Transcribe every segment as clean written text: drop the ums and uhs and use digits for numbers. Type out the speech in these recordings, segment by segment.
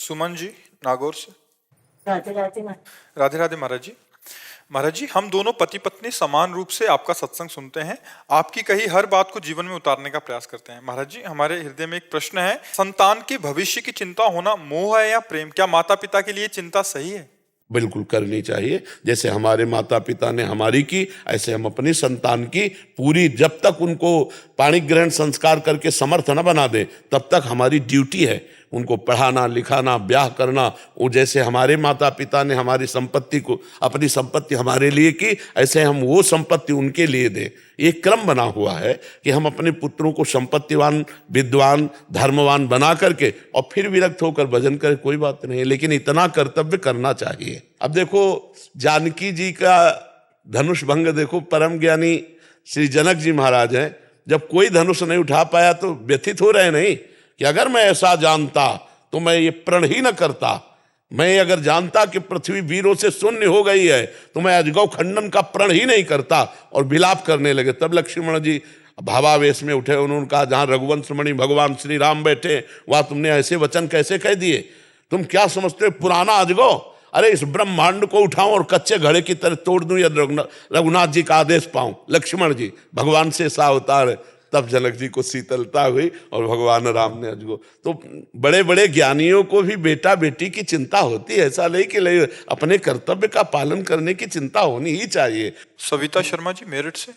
सुमन जी, नागौर से। राधे राधे माँ। राधे राधे महाराज जी। महाराज जी, हम दोनों पति पत्नी समान रूप से आपका सत्संग सुनते हैं, आपकी कही हर बात को जीवन में उतारने का प्रयास करते हैं। महाराज जी, हमारे हृदय में एक प्रश्न है, संतान के भविष्य की चिंता होना मोह है या प्रेम? क्या माता पिता के लिए चिंता सही है? बिल्कुल करनी चाहिए। जैसे हमारे माता पिता ने हमारी की, ऐसे हम अपनी संतान की पूरी, जब तक उनको पाणी ग्रहण संस्कार करके समर्थ न बना दे तब तक हमारी ड्यूटी है उनको पढ़ाना लिखाना ब्याह करना। वो जैसे हमारे माता पिता ने हमारी संपत्ति को, अपनी संपत्ति हमारे लिए की, ऐसे हम वो संपत्ति उनके लिए दें। एक क्रम बना हुआ है कि हम अपने पुत्रों को संपत्तिवान, विद्वान, धर्मवान बना करके और फिर विरक्त होकर भजन करें, कोई बात नहीं, लेकिन इतना कर्तव्य करना चाहिए। अब देखो, जानकी जी का धनुष भंग देखो, परम ज्ञानी श्री जनक जी महाराज हैं, जब कोई धनुष नहीं उठा पाया तो व्यथित हो रहे नहीं कि अगर मैं ऐसा जानता तो मैं ये प्रण ही न करता। मैं अगर जानता कि पृथ्वी वीरों से शून्य हो गई है तो मैं अजगौ खंडन का प्रण ही नहीं करता, और विलाप करने लगे। तब लक्ष्मण जी भावावेश में उठे, उन्होंने कहा, जहां रघुवंश मणि भगवान श्री राम बैठे वहां तुमने ऐसे वचन कैसे कह दिए? तुम क्या समझते हो पुराना अजगौ? अरे इस ब्रह्मांड को उठाऊं और कच्चे घड़े की तरह तोड़ दूं या रघुनाथ जी का आदेश पाऊं? लक्ष्मण जी भगवान से सा अवतार। तब जनक जी को शीतलता हुई और भगवान राम ने अजगो। तो बड़े बड़े ज्ञानियों को भी बेटा बेटी की चिंता होती है, ऐसा नहीं कि अपने कर्तव्य का पालन करने की चिंता होनी ही चाहिए। सविता शर्मा जी, मेरठ से।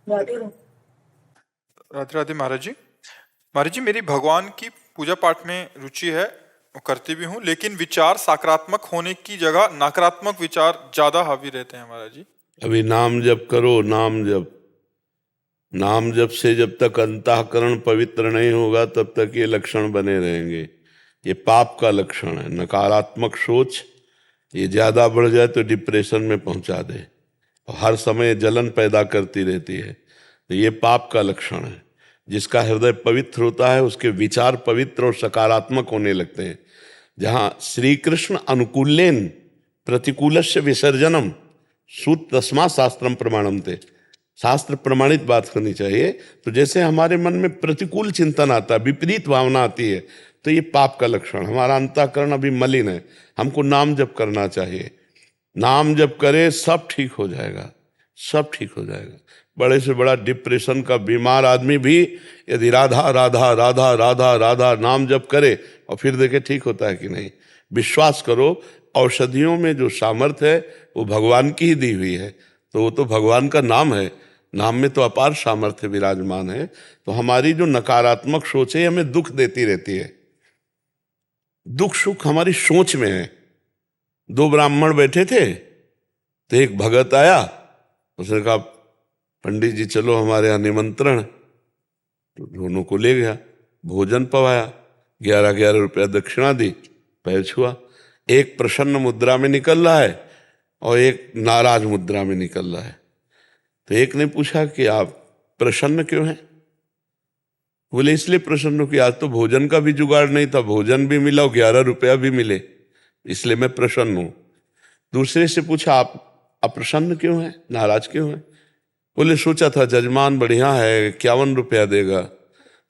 राधे राधे राधे महाराज जी। महाराज जी, मेरी भगवान की पूजा पाठ में रुचि है, करती भी हूँ, लेकिन विचार सकारात्मक होने की जगह नकारात्मक विचार ज्यादा हावी रहते हैं महाराज जी। अभी नाम जप करो, नाम जप से जब तक अंतःकरण पवित्र नहीं होगा तब तक ये लक्षण बने रहेंगे। ये पाप का लक्षण है। नकारात्मक सोच ये ज़्यादा बढ़ जाए तो डिप्रेशन में पहुंचा दे और हर समय जलन पैदा करती रहती है, तो ये पाप का लक्षण है। जिसका हृदय पवित्र होता है उसके विचार पवित्र और सकारात्मक होने लगते हैं। जहाँ श्री कृष्ण अनुकूलेन प्रतिकूलस्य विसर्जनम सूत तस्मा शास्त्रम प्रमाणम थे, शास्त्र प्रमाणित बात करनी चाहिए। तो जैसे हमारे मन में प्रतिकूल चिंतन आता है, विपरीत भावना आती है, तो ये पाप का लक्षण। हमारा अंतःकरण अभी मलिन है। हमको नाम जप करना चाहिए। नाम जप करे सब ठीक हो जाएगा, सब ठीक हो जाएगा। बड़े से बड़ा डिप्रेशन का बीमार आदमी भी यदि राधा राधा राधा राधा राधा नाम जप करे और फिर देखे ठीक होता है कि नहीं। विश्वास करो, औषधियों में जो सामर्थ्य है वो भगवान की ही दी हुई है, तो वो तो भगवान का नाम है। नाम में तो अपार सामर्थ्य विराजमान है। तो हमारी जो नकारात्मक सोच है हमें दुख देती रहती है। दुख सुख हमारी सोच में है। दो ब्राह्मण बैठे थे तो एक भगत आया, उसने कहा, पंडित जी चलो हमारे यहाँ निमंत्रण। तो दोनों को ले गया, भोजन पवाया, 11-11 रुपया दक्षिणा दी, पैर छुआ। एक प्रसन्न मुद्रा में निकल रहा है और एक नाराज मुद्रा में निकल रहा है। तो एक ने पूछा कि आप प्रसन्न क्यों हैं? बोले इसलिए प्रसन्न हूं कि आज तो भोजन का भी जुगाड़ नहीं था, भोजन भी मिला और 11 रुपया भी मिले, इसलिए मैं प्रसन्न हूं। दूसरे से पूछा आप अप्रसन्न क्यों हैं, नाराज क्यों हैं? बोले सोचा था जजमान बढ़िया है, 51 रुपया देगा,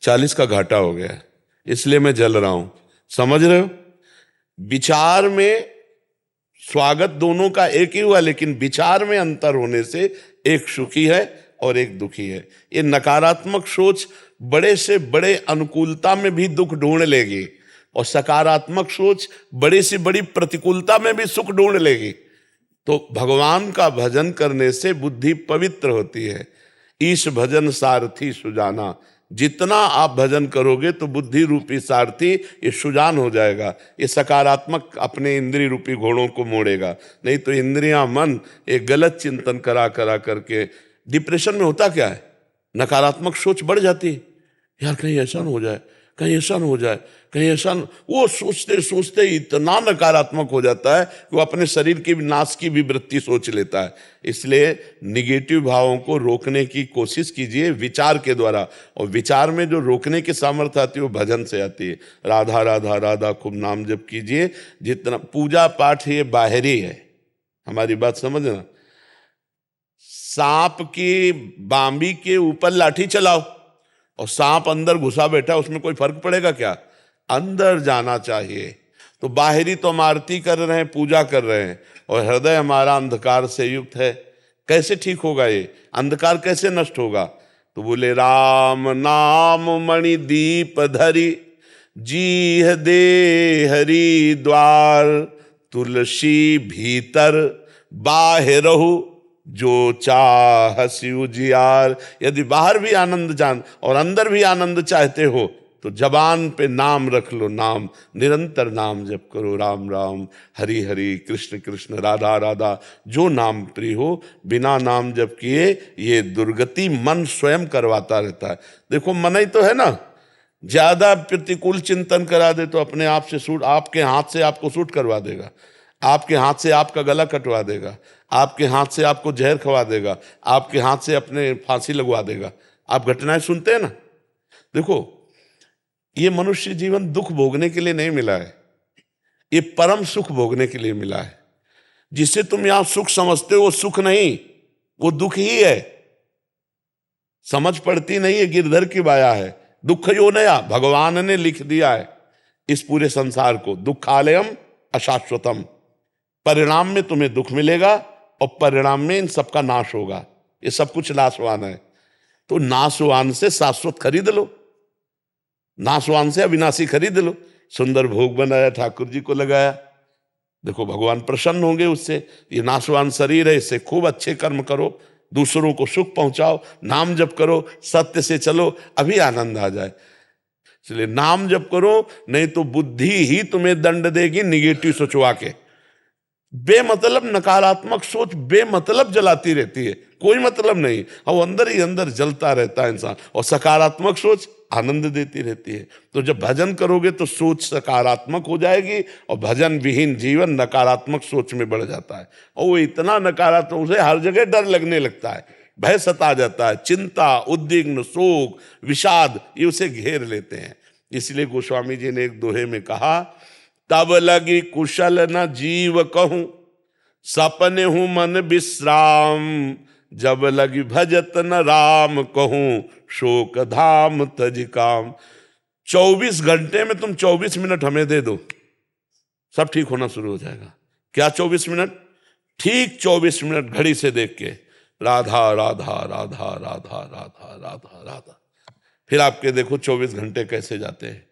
40 का घाटा हो गया, इसलिए मैं जल रहा हूं। समझ रहे हो? विचार में स्वागत दोनों का एक ही हुआ, लेकिन विचार में अंतर होने से एक सुखी है और एक दुखी है। ये नकारात्मक सोच बड़े से बड़े अनुकूलता में भी दुख ढूंढ लेगी और सकारात्मक सोच बड़ी से बड़ी प्रतिकूलता में भी सुख ढूंढ लेगी। तो भगवान का भजन करने से बुद्धि पवित्र होती है। ईश भजन सारथी सुजाना, जितना आप भजन करोगे तो बुद्धि रूपी सारथी ये सुजान हो जाएगा। ये सकारात्मक अपने इंद्रिय रूपी घोड़ों को मोड़ेगा। नहीं तो इंद्रियां मन एक गलत चिंतन करा करके डिप्रेशन में होता क्या है, नकारात्मक सोच बढ़ जाती है। यार कहीं ऐसा न हो जाए, कहीं ऐसा न हो जाए, कहीं ऐसा न, वो सोचते सोचते इतना नकारात्मक हो जाता है कि वो अपने शरीर के नाश की भी वृत्ति सोच लेता है। इसलिए निगेटिव भावों को रोकने की कोशिश कीजिए विचार के द्वारा, और विचार में जो रोकने की सामर्थ्य आती है वो भजन से आती है। राधा राधा राधा खूब नाम जप कीजिए। जितना पूजा पाठ ये बाहरी है, हमारी बात समझना। सांप की बांबी के ऊपर लाठी चलाओ और सांप अंदर घुसा बैठा, उसमें कोई फर्क पड़ेगा क्या? अंदर जाना चाहिए। तो बाहरी तो हम आरती कर रहे हैं, पूजा कर रहे हैं, और हृदय हमारा अंधकार से युक्त है। कैसे ठीक होगा ये अंधकार, कैसे नष्ट होगा? तो बोले राम नाम मणि दीप धरी, जीह दे हरि द्वार, तुलसी भीतर बाहिरहु, जो चाह उजियार। यदि बाहर भी आनंद जान और अंदर भी आनंद चाहते हो तो जबान पे नाम रख लो, नाम निरंतर नाम जप करो, राम राम हरि हरि कृष्ण कृष्ण राधा राधा, जो नाम प्रिय हो। बिना नाम जप किए ये दुर्गति मन स्वयं करवाता रहता है। देखो मन ही तो है ना, ज्यादा प्रतिकूल चिंतन करा दे तो अपने आप से सूट, आपके हाथ से आपको सूट करवा देगा, आपके हाथ से आपका गला कटवा देगा, आपके हाथ से आपको जहर खवा देगा, आपके हाथ से अपने फांसी लगवा देगा। आप घटनाएं सुनते हैं ना। देखो ये मनुष्य जीवन दुख भोगने के लिए नहीं मिला है, ये परम सुख भोगने के लिए मिला है। जिसे तुम यहां सुख समझते हो वो सुख नहीं, वो दुख ही है। समझ पड़ती नहीं है, गिरधर की बाया है। दुख यो नया भगवान ने लिख दिया है इस पूरे संसार को, दुखालयम अशाश्वतम। परिणाम में तुम्हें दुख मिलेगा और परिणाम में इन सबका नाश होगा। ये सब कुछ नाशवान है, तो नाशवान से शाश्वत खरीद लो, नाशवान से अविनाशी खरीद लो। सुंदर भोग बनाया, ठाकुर जी को लगाया, देखो भगवान प्रसन्न होंगे उससे। ये नाशवान शरीर है, इससे खूब अच्छे कर्म करो, दूसरों को सुख पहुंचाओ, नाम जप करो, सत्य से चलो, अभी आनंद आ जाए। इसलिए नाम जप करो, नहीं तो बुद्धि ही तुम्हें दंड देगी निगेटिव सोचवा के। बेमतलब नकारात्मक सोच बेमतलब जलाती रहती है, कोई मतलब नहीं, और अंदर ही अंदर जलता रहता है इंसान। और सकारात्मक सोच आनंद देती रहती है। तो जब भजन करोगे तो सोच सकारात्मक हो जाएगी, और भजन विहीन जीवन नकारात्मक सोच में बढ़ जाता है। और वो इतना नकारात्मक, उसे हर जगह डर लगने लगता है, भय सता जाता है, चिंता, उद्विग्न, शोक, विषाद ये उसे घेर लेते हैं। इसलिए गोस्वामी जी ने एक दोहे में कहा, तब लगी कुशल न जीव कहूं, सपने हूं मन विश्राम, जब लगी भजत न राम कहूं, शोक धाम तज काम। 24 घंटे में तुम 24 मिनट हमें दे दो, सब ठीक होना शुरू हो जाएगा। क्या 24 मिनट? ठीक 24 मिनट घड़ी से देख के राधा राधा राधा राधा राधा राधा राधा, फिर आपके देखो 24 घंटे कैसे जाते हैं।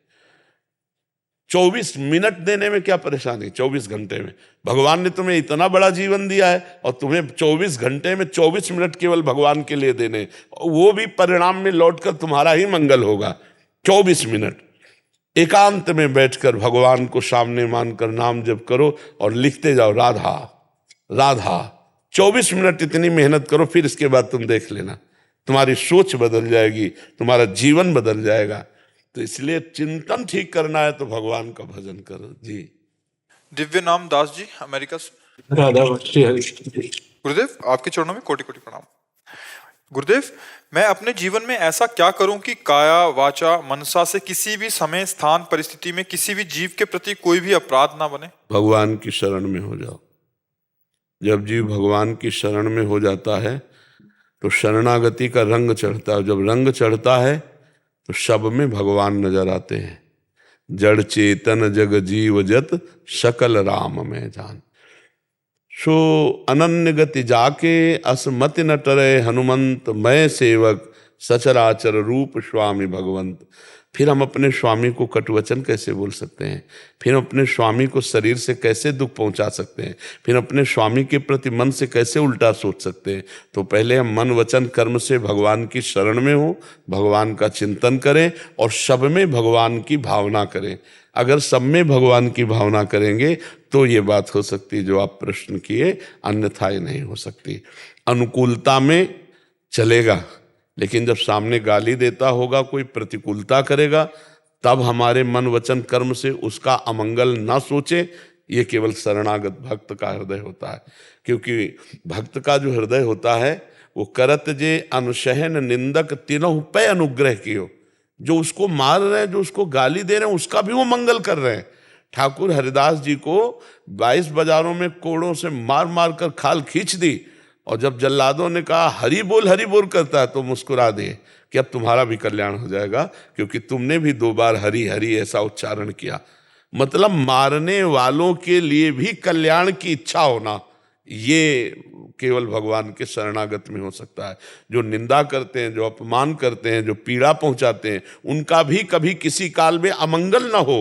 24 मिनट देने में क्या परेशानी? 24 घंटे में भगवान ने तुम्हें इतना बड़ा जीवन दिया है, और तुम्हें 24 घंटे में 24 मिनट केवल भगवान के लिए देने, वो भी परिणाम में लौटकर तुम्हारा ही मंगल होगा। 24 मिनट एकांत में बैठकर भगवान को सामने मानकर नाम जप करो और लिखते जाओ राधा राधा। 24 मिनट इतनी मेहनत करो, फिर इसके बाद तुम देख लेना, तुम्हारी सोच बदल जाएगी, तुम्हारा जीवन बदल जाएगा। तो इसलिए चिंतन ठीक करना है तो भगवान का भजन करो जी। दिव्य नाम दास जी, अमेरिका से। राधा श्री हरि। गुरुदेव आपके चरणों में कोटि कोटि प्रणाम। गुरुदेव, मैं अपने जीवन में ऐसा क्या करूं कि काया वाचा मनसा से किसी भी समय स्थान परिस्थिति में किसी भी जीव के प्रति कोई भी अपराध ना बने? भगवान की शरण में हो जाओ। जब जीव भगवान की शरण में हो जाता है तो शरणागति का रंग चढ़ता है। जब रंग चढ़ता है तो सब में भगवान नजर आते हैं। जड़ चेतन जग जीव जत सकल राम में जान। सो अनन्य गति जाके असमति न टरे हनुमंत, मैं सेवक सचराचर रूप स्वामी भगवंत। फिर हम अपने स्वामी को कटुवचन कैसे बोल सकते हैं? फिर अपने स्वामी को शरीर से कैसे दुख पहुंचा सकते हैं? फिर अपने स्वामी के प्रति मन से कैसे उल्टा सोच सकते हैं? तो पहले हम मन वचन कर्म से भगवान की शरण में हो, भगवान का चिंतन करें और सब में भगवान की भावना करें। अगर सब में भगवान की भावना करेंगे तो ये बात हो सकती है जो आप प्रश्न किए, अन्यथा ये नहीं हो सकती। अनुकूलता में चलेगा, लेकिन जब सामने गाली देता होगा, कोई प्रतिकूलता करेगा, तब हमारे मन वचन कर्म से उसका अमंगल ना सोचे। ये केवल शरणागत भक्त का हृदय होता है। क्योंकि भक्त का जो हृदय होता है वो करत जे अनुशहन निंदक तीनों पे अनुग्रह कियो। जो उसको मार रहे हैं, जो उसको गाली दे रहे हैं, उसका भी वो मंगल कर रहे हैं। ठाकुर हरिदास जी को 22 बाजारों में कोड़ों से मार मार कर खाल खींच दी, और जब जल्लादों ने कहा हरि बोल करता है तो मुस्कुरा दिए कि अब तुम्हारा भी कल्याण हो जाएगा, क्योंकि तुमने भी 2 बार हरि हरि ऐसा उच्चारण किया। मतलब मारने वालों के लिए भी कल्याण की इच्छा होना, ये केवल भगवान के शरणागत में हो सकता है। जो निंदा करते हैं, जो अपमान करते हैं, जो पीड़ा पहुंचाते हैं, उनका भी कभी किसी काल में अमंगल न हो।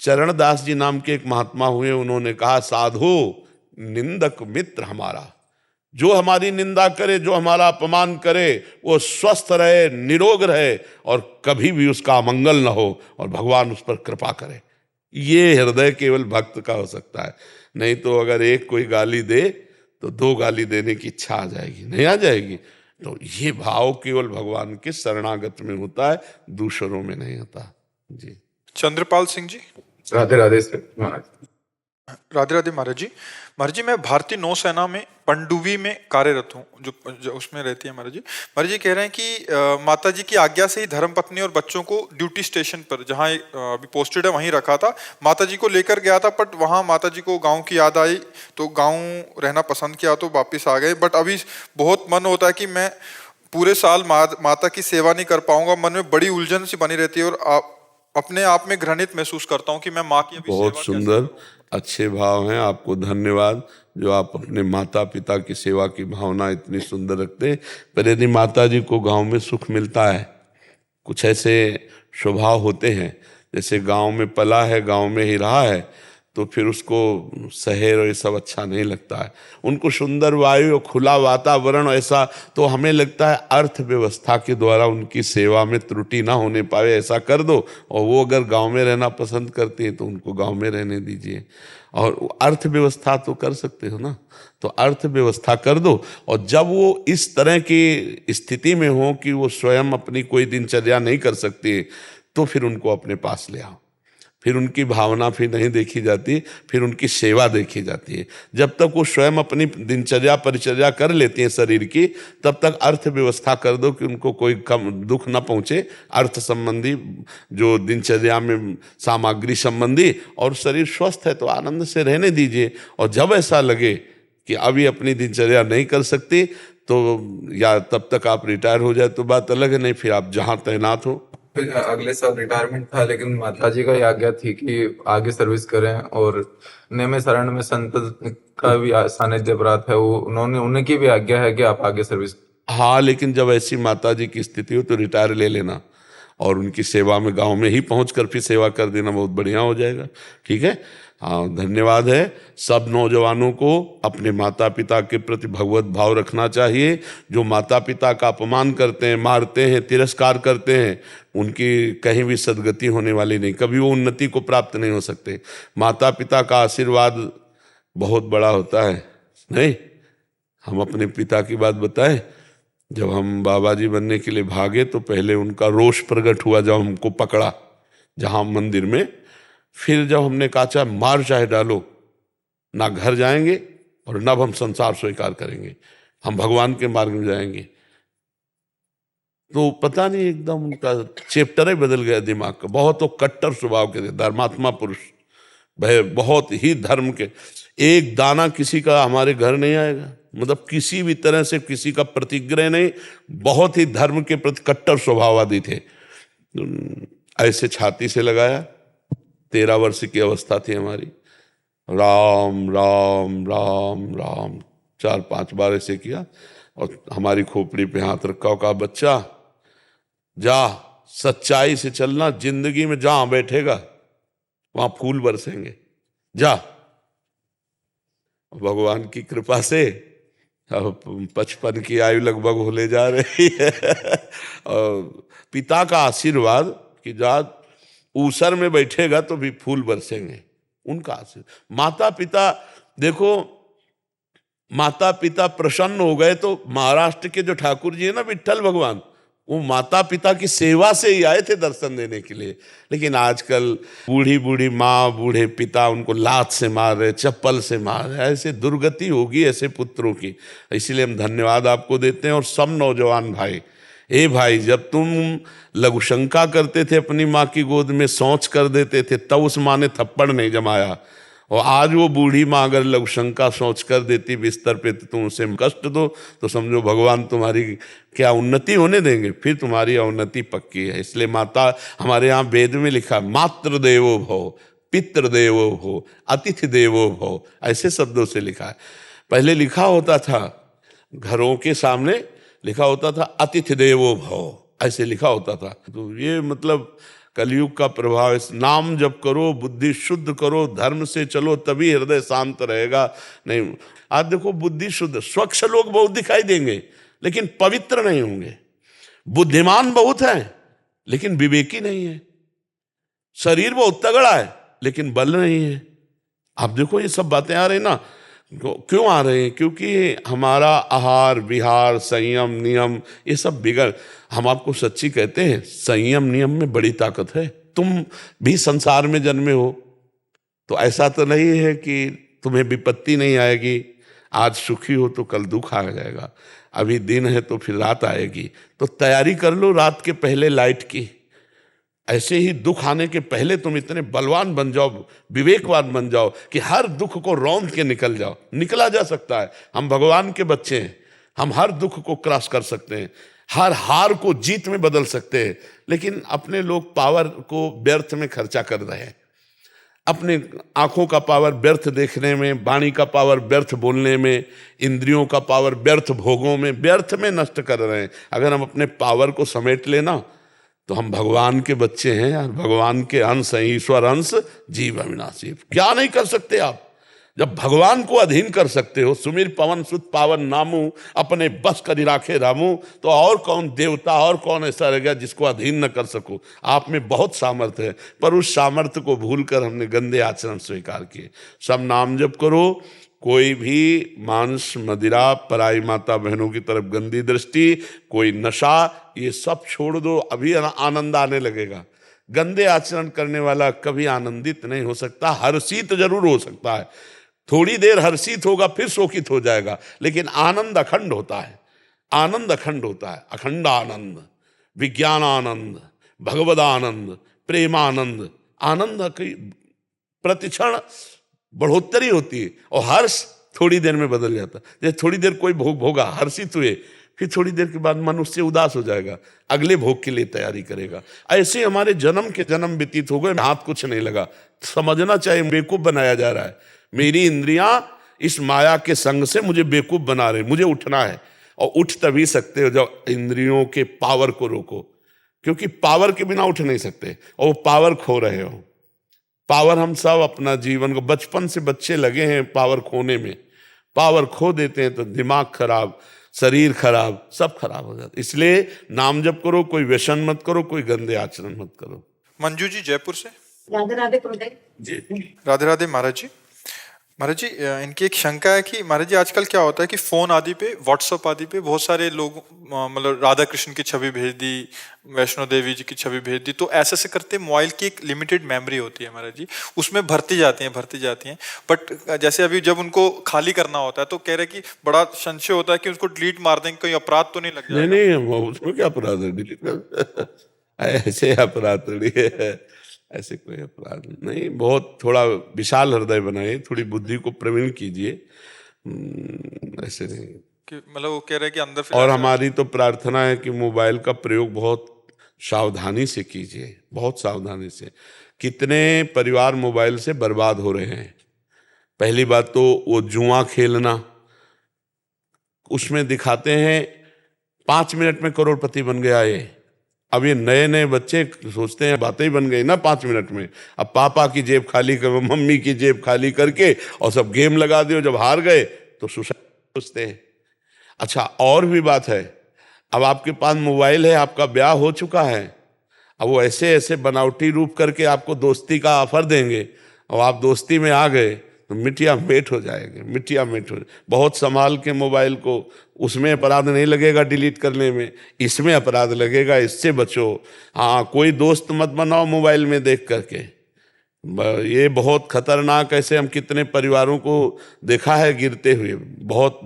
चरणदास जी नाम के एक महात्मा हुए, उन्होंने कहा, साधो निंदक मित्र हमारा, जो हमारी निंदा करे, जो हमारा अपमान करे, वो स्वस्थ रहे, निरोग रहे और कभी भी उसका अमंगल न हो और भगवान उस पर कृपा करे। ये हृदय केवल भक्त का हो सकता है। नहीं तो अगर एक कोई गाली दे तो दो गाली देने की इच्छा आ जाएगी, नहीं आ जाएगी। तो ये भाव केवल भगवान के शरणागत में होता है, दूसरों में नहीं होता। जी। चंद्रपाल सिंह जी। राधे राधे महाराज। राधे राधे महाराज जी। महाराज जी, मैं भारतीय नौसेना में पनडुब्बी में कार्यरत हूँ, जो उसमें रहती है महाराज जी। महाराज जी कह रहे हैं कि माता जी की आज्ञा से ही धर्मपत्नी और बच्चों को ड्यूटी स्टेशन पर, जहाँ अभी पोस्टेड है, वहीं रखा था। माता जी को लेकर गया था, बट वहाँ माता जी को गाँव की याद आई तो गाँव रहना पसंद किया तो वापिस आ गए। बट अभी बहुत मन होता है कि मैं पूरे साल माता की सेवा नहीं कर पाऊंगा। मन में बड़ी उलझन सी बनी रहती है और अपने आप में घृणित महसूस करता हूँ कि मैं माँ की अभी बहुत सेवा सुंदर, अच्छे भाव हैं। आपको धन्यवाद जो आप अपने माता पिता की सेवा की भावना इतनी सुंदर रखते हैं। पर यदि माता जी को गांव में सुख मिलता है, कुछ ऐसे स्वभाव होते हैं, जैसे गांव में पला है, गांव में ही रहा है, तो फिर उसको शहर और ये सब अच्छा नहीं लगता है। उनको सुंदर वायु और खुला वातावरण ऐसा, तो हमें लगता है अर्थव्यवस्था के द्वारा उनकी सेवा में त्रुटि ना होने पाए, ऐसा कर दो। और वो अगर गांव में रहना पसंद करती है तो उनको गांव में रहने दीजिए। और अर्थव्यवस्था तो कर सकते हो ना, तो अर्थव्यवस्था कर दो। और जब वो इस तरह की स्थिति में हो कि वो स्वयं अपनी कोई दिनचर्या नहीं कर सकती, तो फिर उनको अपने पास ले आओ। फिर उनकी भावना फिर नहीं देखी जाती, फिर उनकी सेवा देखी जाती है। जब तक वो स्वयं अपनी दिनचर्या परिचर्या कर लेती हैं शरीर की, तब तक अर्थव्यवस्था कर दो कि उनको कोई कम दुख न पहुँचे, अर्थ संबंधी जो दिनचर्या में सामग्री संबंधी, और शरीर स्वस्थ है तो आनंद से रहने दीजिए। और जब ऐसा लगे कि अभी अपनी दिनचर्या नहीं कर सकती, तो या तब तक आप रिटायर हो जाए तो बात अलग है, नहीं फिर आप जहाँ तैनात हो। फिर अगले साल रिटायरमेंट था, लेकिन माता जी का ही आज्ञा थी कि आगे सर्विस करें। और नेमे शरण में संत का भी सानिध्य प्राप्त है, वो उनकी भी आज्ञा है कि आप आगे सर्विस। हाँ, लेकिन जब ऐसी माता जी की स्थिति हो तो रिटायर ले लेना और उनकी सेवा में गांव में ही पहुंचकर फिर सेवा कर देना, बहुत बढ़िया हो जाएगा। ठीक है, हाँ, धन्यवाद है। सब नौजवानों को अपने माता पिता के प्रति भगवत भाव रखना चाहिए। जो माता पिता का अपमान करते हैं, मारते हैं, तिरस्कार करते हैं, उनकी कहीं भी सदगति होने वाली नहीं, कभी वो उन्नति को प्राप्त नहीं हो सकते। माता पिता का आशीर्वाद बहुत बड़ा होता है। नहीं, हम अपने पिता की बात बताएं, जब हम बाबा जी बनने के लिए भागे तो पहले उनका रोष प्रकट हुआ जब हमको पकड़ा जहाँ मंदिर में। फिर जब हमने कहा चाहे मार चाहे डालो, ना घर जाएंगे और ना हम संसार स्वीकार करेंगे, हम भगवान के मार्ग में जाएंगे, तो पता नहीं एकदम उनका चैप्टर ही बदल गया दिमाग का। बहुत वो कट्टर स्वभाव के थे, धर्मात्मा पुरुष, बहुत ही धर्म के। एक दाना किसी का हमारे घर नहीं आएगा, मतलब किसी भी तरह से किसी का प्रतिग्रह नहीं, बहुत ही धर्म के प्रति कट्टर स्वभाववादी थे। ऐसे छाती से लगाया, 13 वर्ष की अवस्था थी हमारी, राम राम राम राम 4-5 बार ऐसे किया और हमारी खोपड़ी पे हाथ रखा और कहा, बच्चा जा, सच्चाई से चलना, जिंदगी में जहां बैठेगा वहां फूल बरसेंगे, जा। भगवान की कृपा से अब 55 की आयु लगभग होले जा रही है और पिता का आशीर्वाद कि जा ऊसर में बैठेगा तो भी फूल बरसेंगे, उनका आशीर्वाद। माता पिता देखो, माता पिता प्रसन्न हो गए तो महाराष्ट्र के जो ठाकुर जी है ना, विट्ठल भगवान, वो माता पिता की सेवा से ही आए थे दर्शन देने के लिए। लेकिन आजकल बूढ़ी बूढ़ी माँ, बूढ़े पिता उनको लात से मार रहे, चप्पल से मार रहे, ऐसे दुर्गति होगी ऐसे पुत्रों की। इसलिए हम धन्यवाद आपको देते हैं। और सब नौजवान भाई, ए भाई, जब तुम लघुशंका करते थे अपनी माँ की गोद में शौच कर देते थे, तब उस माँ ने थप्पड़ नहीं जमाया, और आज वो बूढ़ी माँ अगर लघुशंका सोच कर देती बिस्तर पे तो तुम उसे कष्ट दो तो समझो भगवान तुम्हारी क्या उन्नति होने देंगे, फिर तुम्हारी अवनति पक्की है। इसलिए माता, हमारे यहाँ वेद में लिखा मातृ देवो भव, पितृ देवो भव, अतिथि देवो भव, ऐसे शब्दों से लिखा है। पहले लिखा होता था, घरों के सामने लिखा होता था अतिथि देवो भव, ऐसे लिखा होता था। तो ये मतलब कलयुग का प्रभाव। इस नाम जप करो, बुद्धि शुद्ध करो, धर्म से चलो, तभी हृदय शांत रहेगा। नहीं, आज देखो बुद्धि शुद्ध, स्वच्छ लोग बहुत दिखाई देंगे लेकिन पवित्र नहीं होंगे। बुद्धिमान बहुत है लेकिन विवेकी नहीं है। शरीर बहुत तगड़ा है लेकिन बल नहीं है। आप देखो ये सब बातें आ रही ना, क्यों आ रहे हैं? क्योंकि हमारा आहार विहार, संयम नियम, ये सब बिगड़। हम आपको सच्ची कहते हैं, संयम नियम में बड़ी ताकत है। तुम भी संसार में जन्मे हो तो ऐसा तो नहीं है कि तुम्हें विपत्ति नहीं आएगी। आज सुखी हो तो कल दुख आ जाएगा, अभी दिन है तो फिर रात आएगी। तो तैयारी कर लो रात के पहले लाइट की। ऐसे ही दुख आने के पहले तुम इतने बलवान बन जाओ, विवेकवान बन जाओ कि हर दुख को रौंद के निकल जाओ। निकला जा सकता है, हम भगवान के बच्चे हैं, हम हर दुख को क्रॉस कर सकते हैं, हर हार को जीत में बदल सकते हैं। लेकिन अपने लोग पावर को व्यर्थ में खर्चा कर रहे हैं। अपने आंखों का पावर व्यर्थ देखने में, वाणी का पावर व्यर्थ बोलने में, इंद्रियों का पावर व्यर्थ भोगों में, व्यर्थ में नष्ट कर रहे हैं। अगर हम अपने पावर को समेट लेना तो हम भगवान के बच्चे हैं और भगवान के अंश हैं, ईश्वर अंश जीव अविनाशी। क्या नहीं कर सकते आप जब भगवान को अधीन कर सकते हो। सुमिर पवन सुत पावन नामू, अपने बस कर राखे रामू। तो और कौन देवता, और कौन ऐसा रहेगा जिसको अधीन न कर सको। आप में बहुत सामर्थ्य है, पर उस सामर्थ्य को भूलकर हमने गंदे आचरण स्वीकार किए। सब नाम जप करो, कोई भी मांस मदिरा, पराई माता बहनों की तरफ गंदी दृष्टि, कोई नशा, ये सब छोड़ दो, अभी आनंद आने लगेगा। गंदे आचरण करने वाला कभी आनंदित नहीं हो सकता। हर्षित जरूर हो सकता है, थोड़ी देर हर्षित होगा फिर शोकित हो जाएगा, लेकिन आनंद अखंड होता है। आनंद अखंड होता है, अखंड आनंद, विज्ञान आनंद, भगवद आनंद, प्रेमानंद। आनंद की प्रतिक्षण बढ़ोतरी होती है और हर्ष थोड़ी देर में बदल जाता है। जैसे थोड़ी देर कोई भोग भोगा, हर्षित हुए, फिर थोड़ी देर के बाद मन उससे उदास हो जाएगा, अगले भोग के लिए तैयारी करेगा। ऐसे हमारे जन्म के जन्म व्यतीत हो गए, हाथ कुछ नहीं लगा। समझना चाहिए बेवकूफ बनाया जा रहा है। मेरी इंद्रियां इस माया के संग से मुझे बेवकूफ बना रहे, मुझे उठना है। और उठ तभी सकते हो जब इंद्रियों के पावर को रोको, क्योंकि पावर के बिना उठ नहीं सकते और वो पावर खो रहे हो। पावर हम सब अपना जीवन को, बचपन से बच्चे लगे हैं पावर खोने में। पावर खो देते हैं तो दिमाग खराब, शरीर खराब, सब खराब हो जाता है। इसलिए नाम जप करो, कोई व्यसन मत करो, कोई गंदे आचरण मत करो। मंजू जी जयपुर से। राधे राधे गुरुदेव जी राधे राधे महाराज जी। महाराज जी, इनकी एक शंका है कि महाराज जी आजकल क्या होता है कि फोन आदि पे, व्हाट्सएप आदि पे बहुत सारे लोग मतलब राधा कृष्ण की छवि भेज दी, वैष्णो देवी जी की छवि भेज दी, तो ऐसे से करते मोबाइल की एक लिमिटेड मेमोरी होती है महाराज जी, उसमें भरती जाती हैं। बट जैसे अभी जब उनको खाली करना होता है तो कह रहे कि बड़ा संशय होता है कि उसको डिलीट मार देंगे, कोई अपराध तो नहीं लग जाएगा? नहीं, उसमें क्या अपराध है डिलीट कर ऐसे अपराध थोड़ी है, ऐसे कोई अपराध नहीं। बहुत थोड़ा विशाल हृदय बनाइए, थोड़ी बुद्धि को प्रवीण कीजिए, ऐसे नहीं कि मतलब वो कह रहे हैं कि अंदर और हमारी तो प्रार्थना है कि मोबाइल का प्रयोग बहुत सावधानी से कीजिए, बहुत सावधानी से। कितने परिवार मोबाइल से बर्बाद हो रहे हैं। पहली बात तो वो जुआ खेलना, उसमें दिखाते हैं 5 मिनट में करोड़पति बन गया ये। अब ये नए नए बच्चे सोचते हैं बातें ही बन गई ना 5 मिनट में। अब पापा की जेब खाली कर, मम्मी की जेब खाली करके और सब गेम लगा दियो, जब हार गए तो सुसाइड सोचते हैं। अच्छा, और भी बात है, अब आपके पास मोबाइल है, आपका ब्याह हो चुका है, अब वो ऐसे ऐसे बनावटी रूप करके आपको दोस्ती का ऑफर देंगे और आप दोस्ती में आ गए तो मिट्टिया मेट हो जाएंगे, मिट्टिया मेट हो। बहुत संभाल के मोबाइल को, उसमें अपराध नहीं लगेगा डिलीट करने में, इसमें अपराध लगेगा, इससे बचो। हाँ, कोई दोस्त मत बनाओ मोबाइल में देख करके, ये बहुत खतरनाक। ऐसे हम कितने परिवारों को देखा है गिरते हुए। बहुत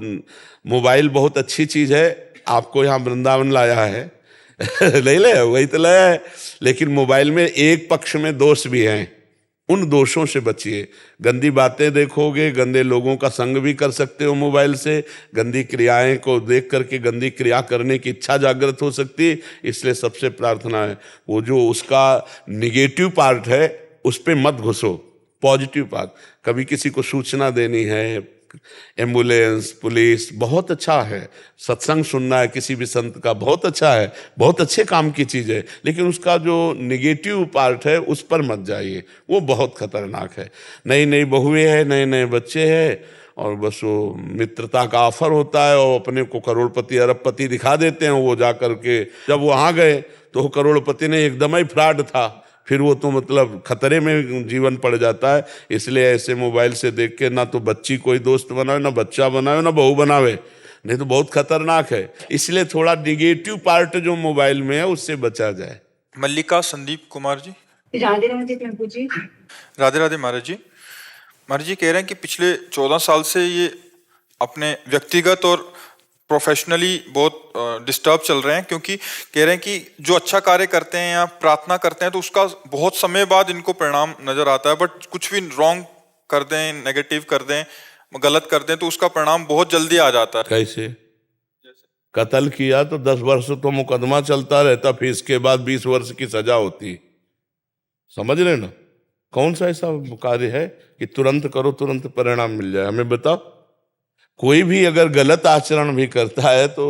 मोबाइल बहुत अच्छी चीज़ है, आपको यहाँ वृंदावन लाया है नहीं ले, वही तो लाया है, लेकिन मोबाइल में एक पक्ष में दोष भी हैं। उन दोषों से बचिए। गंदी बातें देखोगे, गंदे लोगों का संग भी कर सकते हो मोबाइल से, गंदी क्रियाएं को देख करके गंदी क्रिया करने की इच्छा जागृत हो सकती है। इसलिए सबसे प्रार्थना है, वो जो उसका निगेटिव पार्ट है उस पे मत घुसो, पॉजिटिव पार्ट। कभी किसी को सूचना देनी है, एम्बुलेंस, पुलिस, बहुत अच्छा है। सत्संग सुनना है किसी भी संत का, बहुत अच्छा है, बहुत अच्छे काम की चीज़ है। लेकिन उसका जो निगेटिव पार्ट है उस पर मत जाइए, वो बहुत खतरनाक है। नई नई बहुएं हैं, नए नए बच्चे हैं, और बस वो मित्रता का ऑफर होता है और अपने को करोड़पति अरबपति दिखा देते हैं। वो जा करके जब वहाँ गए तो वो करोड़पति ने एकदम ही फ्रॉड था, फिर वो तो मतलब खतरे में जीवन पड़ जाता है। इसलिए ऐसे मोबाइल से देख के ना तो बच्ची कोई दोस्त बनावे, ना बच्चा बनावे, ना बहू बनावे, नहीं तो बहुत खतरनाक है। इसलिए थोड़ा निगेटिव पार्ट जो मोबाइल में है उससे बचा जाए। मल्लिका संदीप कुमार जी। राधे राधे प्रभु जी। राधे राधे महाराज जी। महाराज जी कह रहे हैं कि पिछले 14 साल से ये अपने व्यक्तिगत और प्रोफेशनली बहुत डिस्टर्ब चल रहे हैं, क्योंकि कह रहे हैं कि जो अच्छा कार्य करते हैं या प्रार्थना करते हैं तो उसका बहुत समय बाद इनको परिणाम नजर आता है, बट कुछ भी रॉन्ग कर दें, नेगेटिव कर दें, गलत कर दें तो उसका परिणाम बहुत जल्दी आ जाता है। कैसे? कत्ल किया तो 10 वर्ष तो मुकदमा चलता रहता, फिर इसके बाद 20 वर्ष की सजा होती। समझ रहे ना? कौन सा ऐसा कार्य है कि तुरंत करो तुरंत परिणाम मिल जाए? हमें बताओ। कोई भी अगर गलत आचरण भी करता है तो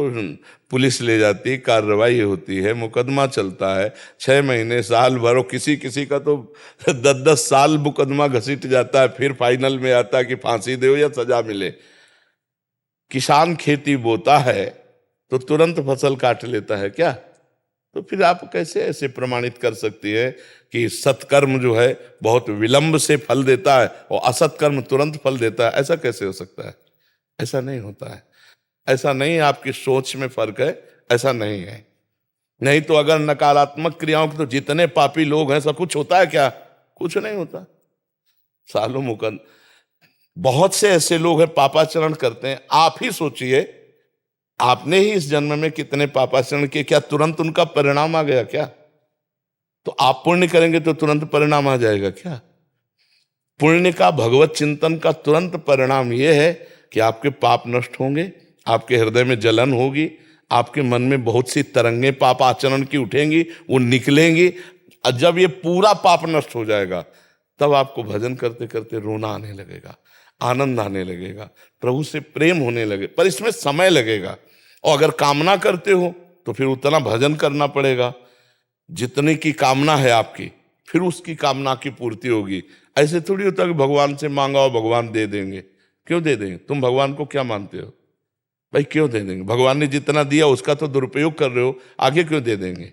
पुलिस ले जाती है, कार्रवाई होती है, मुकदमा चलता है 6 महीने, साल भर, और किसी किसी का तो 10-10 साल मुकदमा घसीट जाता है, फिर फाइनल में आता है कि फांसी दो या सजा मिले। किसान खेती बोता है तो तुरंत फसल काट लेता है क्या? तो फिर आप कैसे ऐसे प्रमाणित कर सकती है कि सत्कर्म जो है बहुत विलंब से फल देता है और असत्कर्म तुरंत फल देता है? ऐसा कैसे हो सकता है? ऐसा नहीं होता है। ऐसा नहीं, आपकी सोच में फर्क है, ऐसा नहीं है। नहीं तो अगर नकारात्मक क्रियाओं के तो जितने पापी लोग हैं सब कुछ होता है क्या? कुछ नहीं होता। सालों मुकद बहुत से ऐसे लोग हैं पापाचरण करते हैं। आप ही सोचिए, आपने ही इस जन्म में कितने पापाचरण किए, क्या तुरंत उनका परिणाम आ गया क्या? तो आप पुण्य करेंगे तो तुरंत परिणाम आ जाएगा क्या? पुण्य का, भगवत चिंतन का तुरंत परिणाम यह है कि आपके पाप नष्ट होंगे, आपके हृदय में जलन होगी, आपके मन में बहुत सी तरंगें पाप आचरण की उठेंगी, वो निकलेंगी। और जब ये पूरा पाप नष्ट हो जाएगा तब आपको भजन करते करते रोना आने लगेगा, आनंद आने लगेगा, प्रभु से प्रेम होने लगे। पर इसमें समय लगेगा, और अगर कामना करते हो तो फिर उतना भजन करना पड़ेगा जितने की कामना है आपकी, फिर उसकी कामना की पूर्ति होगी। ऐसे थोड़ी होता कि भगवान से मांगा और भगवान दे देंगे। क्यों दे देंगे? तुम भगवान को क्या मानते हो भाई? क्यों दे देंगे? भगवान ने जितना दिया उसका तो दुरुपयोग कर रहे हो, आगे क्यों दे देंगे?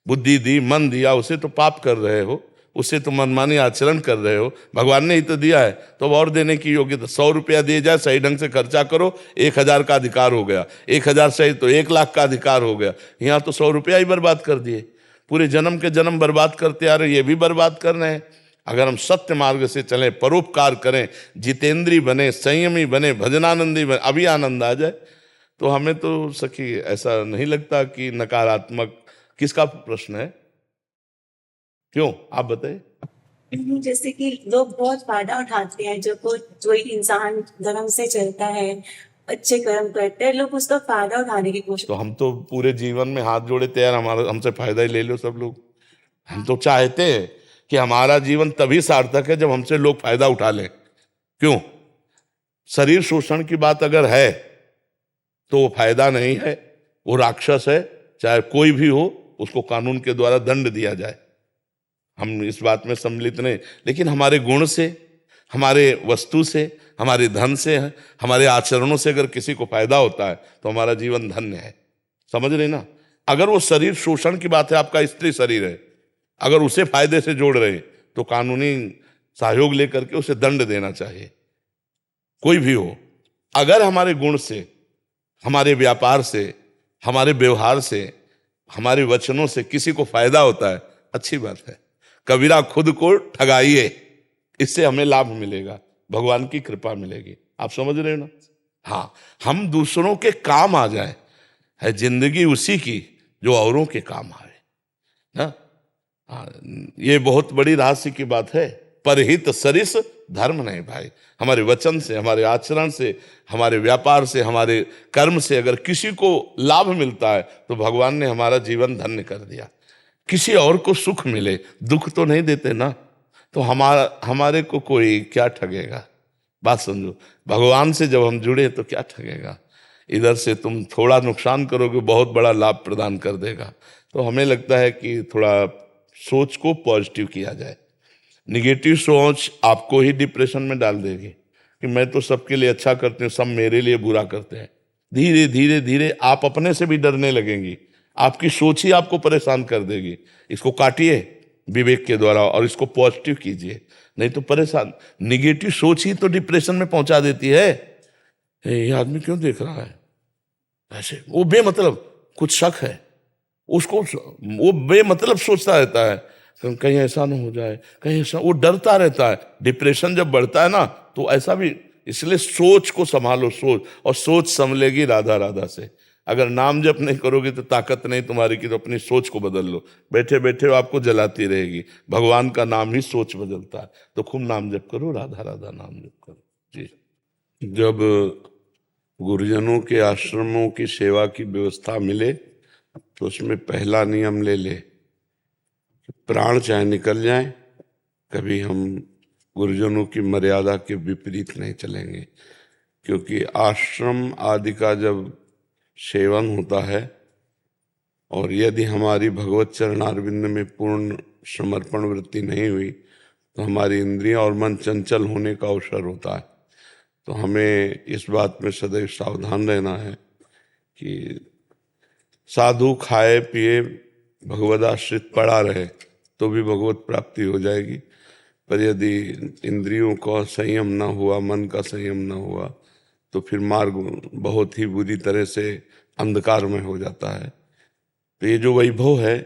बुद्धि दी, मन दिया, उसे तो पाप कर रहे हो, उससे तो मनमानी आचरण कर रहे हो। भगवान ने ही तो दिया है, तो अब और देने की योग्यता। 100 रुपया दिए जाए, सही ढंग से खर्चा करो, 1000 का अधिकार हो गया। 1000 सही तो 1 लाख का अधिकार हो गया। यहाँ तो 100 रुपया ही बर्बाद कर दिए, पूरे जन्म के जन्म बर्बाद करते आ रहे, ये भी बर्बाद कर रहे हैं। अगर हम सत्य मार्ग से चलें, परोपकार करें, जितेंद्री बने, संयमी बने, भजनानंदी बने, अभी आनंद आ जाए। तो हमें तो सखी ऐसा नहीं लगता कि नकारात्मक। किसका प्रश्न है? क्यों, आप बताइए। जैसे कि लोग बहुत फायदा उठाते हैं, जो कोई इंसान धर्म से चलता है, अच्छे कर्म करते हैं, लोग उसका फायदा उठाने की कोशिश। तो हम तो पूरे जीवन में हाथ जोड़े तैयार, हमारा हमसे फायदा ही ले लो सब लोग। हम तो चाहते हैं कि हमारा जीवन तभी सार्थक है जब हमसे लोग फायदा उठा लें। क्यों? शरीर शोषण की बात अगर है तो वो फायदा नहीं है, वो राक्षस है। चाहे कोई भी हो, उसको कानून के द्वारा दंड दिया जाए, हम इस बात में सम्मिलित नहीं। लेकिन हमारे गुण से, हमारे वस्तु से, हमारे धन से, हमारे आचरणों से अगर किसी को फायदा होता है तो हमारा जीवन धन्य है। समझ रहे ना? अगर वो शरीर शोषण की बात है, आपका स्त्री शरीर है, अगर उसे फायदे से जोड़ रहे तो कानूनी सहयोग लेकर के उसे दंड देना चाहिए, कोई भी हो। अगर हमारे गुण से, हमारे व्यापार से, हमारे व्यवहार से, हमारे वचनों से किसी को फायदा होता है, अच्छी बात है। कबीरा खुद को ठगाइए, इससे हमें लाभ मिलेगा, भगवान की कृपा मिलेगी। आप समझ रहे हो ना? हाँ, हम दूसरों के काम आ जाए, है जिंदगी उसी की जो औरों के काम आए ना। हाँ, ये बहुत बड़ी रहस्य की बात है परहित सरिस धर्म नहीं भाई। हमारे वचन से, हमारे आचरण से, हमारे व्यापार से, हमारे कर्म से अगर किसी को लाभ मिलता है तो भगवान ने हमारा जीवन धन्य कर दिया। किसी और को सुख मिले, दुख तो नहीं देते ना, तो हमारे को कोई क्या ठगेगा। बात समझो, भगवान से जब हम जुड़े तो क्या ठगेगा। इधर से तुम थोड़ा नुकसान करोगे, बहुत बड़ा लाभ प्रदान कर देगा। तो हमें लगता है कि थोड़ा सोच को पॉजिटिव किया जाए। निगेटिव सोच आपको ही डिप्रेशन में डाल देगी कि मैं तो सबके लिए अच्छा करती हूँ, सब मेरे लिए बुरा करते हैं। धीरे धीरे धीरे आप अपने से भी डरने लगेंगी। आपकी सोच ही आपको परेशान कर देगी। इसको काटिए विवेक के द्वारा और इसको पॉजिटिव कीजिए, नहीं तो परेशान। निगेटिव सोच ही तो डिप्रेशन में पहुंचा देती है। ये आदमी क्यों देख रहा है ऐसे, वो बेमतलब कुछ शक है उसको, वो बेमतलब सोचता रहता है कहीं ऐसा ना हो जाए, कहीं ऐसा, वो डरता रहता है। डिप्रेशन जब बढ़ता है ना तो ऐसा भी, इसलिए सोच को संभालो, सोच, और सोच संभलेगी राधा राधा से। अगर नाम जप नहीं करोगे तो ताकत नहीं तुम्हारी कि तो अपनी सोच को बदल लो। बैठे बैठे वो आपको जलाती रहेगी। भगवान का नाम ही सोच बदलता है। तो खूब नाम जप करो, राधा राधा नाम जप करो जी। जब गुरुजनों के आश्रमों की सेवा की व्यवस्था मिले तो उसमें पहला नियम ले ले, प्राण चाहे निकल जाए, कभी हम गुरुजनों की मर्यादा के विपरीत नहीं चलेंगे। क्योंकि आश्रम आदि का जब सेवन होता है और यदि हमारी भगवत चरणारविंद में पूर्ण समर्पण वृत्ति नहीं हुई तो हमारी इंद्रियां और मन चंचल होने का अवसर होता है। तो हमें इस बात में सदैव सावधान रहना है कि साधु खाए पिए भगवद आश्रित पड़ा रहे तो भी भगवत प्राप्ति हो जाएगी। पर यदि इंद्रियों का संयम न हुआ, मन का संयम न हुआ, तो फिर मार्ग बहुत ही बुरी तरह से अंधकार में हो जाता है। तो ये जो वैभव है,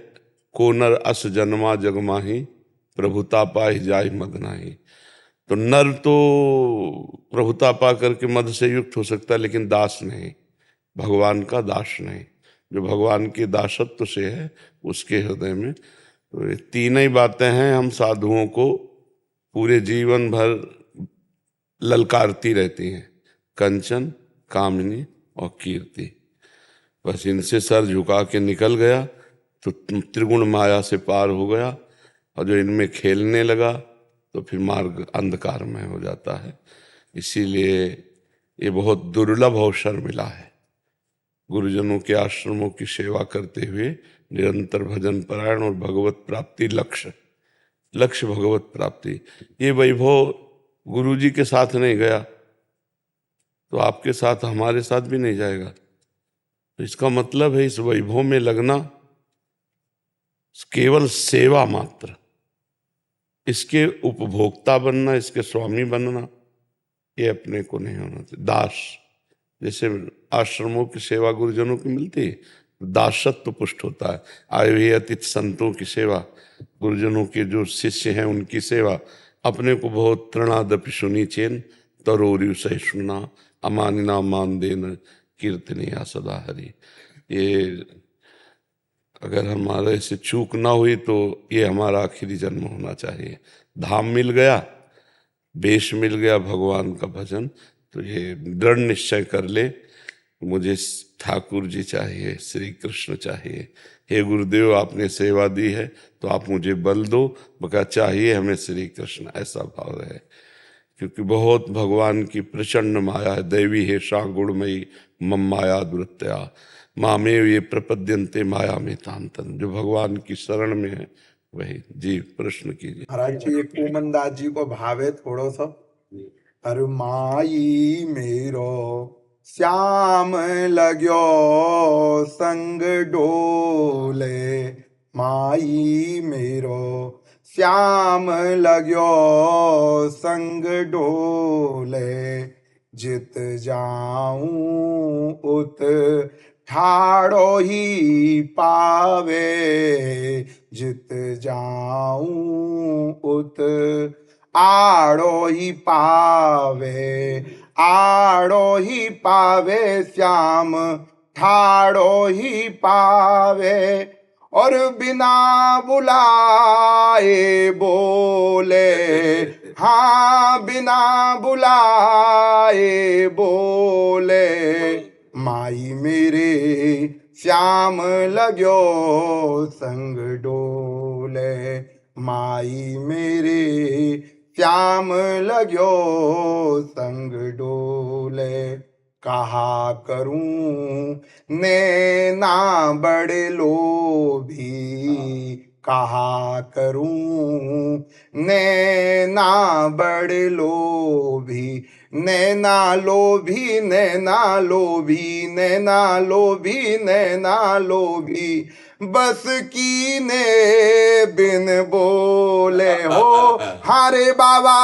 को नर अस जन्मा जगमाही, प्रभुता पाहि जाय मद नाही। तो नर तो प्रभुता पा करके मद से युक्त हो सकता है, लेकिन दास नहीं, भगवान का दास नहीं। जो भगवान के दासत्व से है उसके हृदय में। तो ये तीन ही बातें हैं हम साधुओं को पूरे जीवन भर ललकारती रहती हैं, कंचन, कामिनी और कीर्ति। बस इनसे सर झुका के निकल गया तो त्रिगुण माया से पार हो गया, और जो इनमें खेलने लगा तो फिर मार्ग अंधकार में हो जाता है। इसीलिए ये बहुत दुर्लभ अवसर मिला है गुरुजनों के आश्रमों की सेवा करते हुए निरंतर भजन परायण और भगवत प्राप्ति लक्ष्य भगवत प्राप्ति। ये वैभव गुरुजी के साथ नहीं गया तो आपके साथ, हमारे साथ भी नहीं जाएगा। तो इसका मतलब है इस वैभव में लगना केवल सेवा मात्र, इसके उपभोक्ता बनना, इसके स्वामी बनना, ये अपने को नहीं होना चाहिए। दास, जैसे आश्रमों की सेवा गुरुजनों की मिलती है, दासत्व पुष्ट होता है। आए हुए अतिथि संतों की सेवा, गुरुजनों के जो शिष्य हैं उनकी सेवा, अपने को बहुत तृणादपि सुनी चेन तरोरु सहिष्णुना अमानिना मान देन कीर्तनिया सदा हरि। ये अगर हमारे से चूक ना हुई तो ये हमारा आखिरी जन्म होना चाहिए। धाम मिल गया, वेश मिल गया भगवान का भजन, तो ये दृढ़ निश्चय कर ले, मुझे ठाकुर जी चाहिए, श्री कृष्ण चाहिए। हे गुरुदेव, आपने सेवा दी है तो आप मुझे बल दो, बका चाहिए हमें श्री कृष्ण, ऐसा भाव है। क्योंकि बहुत भगवान की प्रचंड माया है। दैवी है सा गुणमयी मम माया दुरत्या मामेव ये प्रपद्यंते माया में तांतन। जो भगवान की शरण में है वही। जी प्रश्न कीजिए। महाराज जी, एक पूमनदास जी को भाव है थोड़ा सा। अरे माई मेरो श्याम लगो संग डोले, माई मेरो श्याम लगो संग डोले, जित जाऊं उत ठाड़ो ही पावे, जित जाऊं उत आड़ो ही पावे, आड़ो ही पावे श्याम ठाड़ो ही पावे। और बिना बुलाए बोले, हाँ बिना बुलाए बोले, माई मेरे श्याम लग्यो संग डोले, माई मेरे श्याम लग्यो संग डोले। कहा करूं नैना बड़े लोभी, कहा करूं नैना बड़े लोभी, नैना लोभी नैना लोभी नैना लोभी नैना लोभी, बस की ने बिन बोले हो, हारे बाबा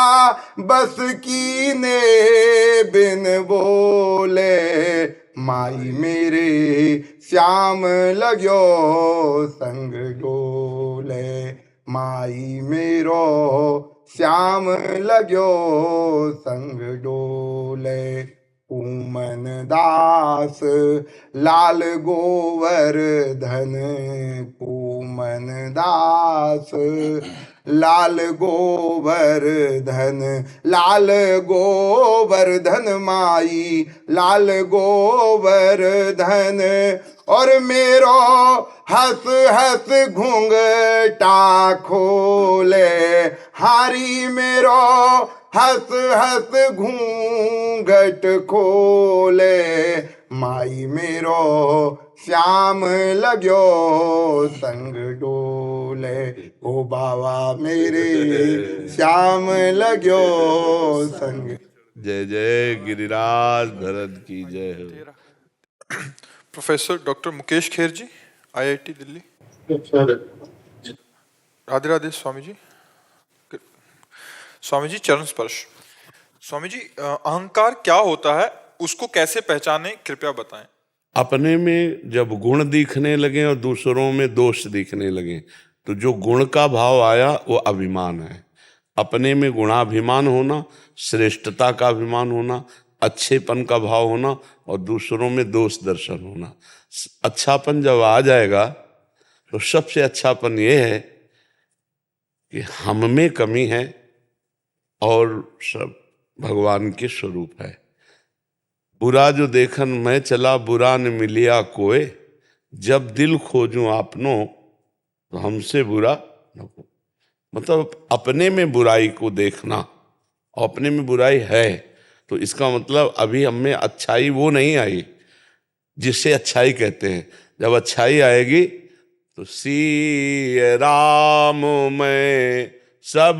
बस की ने बिन बोले, माई मेरे श्याम लग्यो संग डोले, माई मेरो श्याम लग्यो संग डोले। पूमन दास लाल गोवर्धन, पूमन दास लाल गोवर्धन, लाल गोवर्धन माई लाल गोवर्धन, और मेरो हंस हंस घूंघटा खोले, हारी मेरो हंस हंस घूंघट खोले, माई मेरो श्याम लग्यो संग डोले, ओ बाबा मेरे श्याम लग्यो संग। जय जय गिरिराज धरत की जय हो। प्रोफेसर डॉक्टर मुकेश खेर जी, आईआईटी दिल्ली। राधे राधे स्वामी जी। स्वामी जी चरण स्पर्श। स्वामी जी, अहंकार क्या होता है, उसको कैसे पहचाने, कृपया बताएं। अपने में जब गुण दिखने लगे और दूसरों में दोष दिखने लगे, तो जो गुण का भाव आया वो अभिमान है। अपने में गुणाभिमान होना, श्रेष्ठता का अभिमान होना, अच्छेपन का भाव होना, और दूसरों में दोष दर्शन होना। अच्छापन जब आ जाएगा तो सबसे अच्छापन ये है कि हम में कमी है और सब भगवान के स्वरूप है। बुरा जो देखन मैं चला, बुरा न मिलिया कोय, जब दिल खोजूं आपनो तो हमसे बुरा न हो। मतलब अपने में बुराई को देखना, और अपने में बुराई है तो इसका मतलब अभी हम में अच्छाई वो नहीं आई जिससे अच्छाई कहते हैं। जब अच्छाई आएगी तो सी राम मैं सब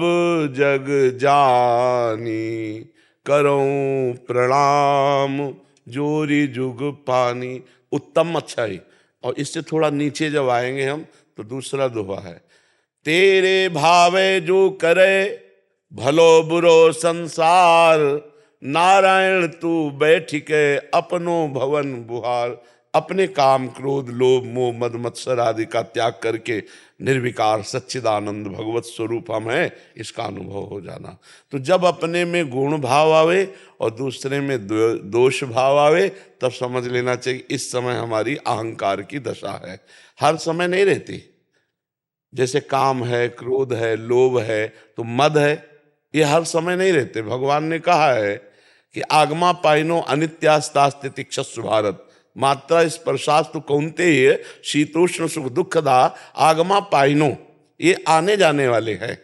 जग जानी, करूं प्रणाम जोरी जुग पानी। उत्तम अच्छाई। और इससे थोड़ा नीचे जब आएंगे हम तो दूसरा दोहा है, तेरे भावे जो करे भलो बुरो संसार, नारायण तू बैठ के अपनो भवन बुहार। अपने काम क्रोध लोभ मोह मद मत्सर आदि का त्याग करके निर्विकार सच्चिदानंद भगवत स्वरूप हम है, इसका अनुभव हो जाना। तो जब अपने में गुण भाव आवे और दूसरे में दोष भाव आवे, तब समझ लेना चाहिए इस समय हमारी अहंकार की दशा है। हर समय नहीं रहती। जैसे काम है, क्रोध है, लोभ है, तो मद है, ये हर समय नहीं रहते। भगवान ने कहा है कि आगमा पाइनो अनित्यास्तास्ति तिक्षस्व भारत, मात्रा स्पर्शास्तु कौन्तेय शीतोष्ण सुख दुखदा आगमा पाइनो। ये आने जाने वाले हैं।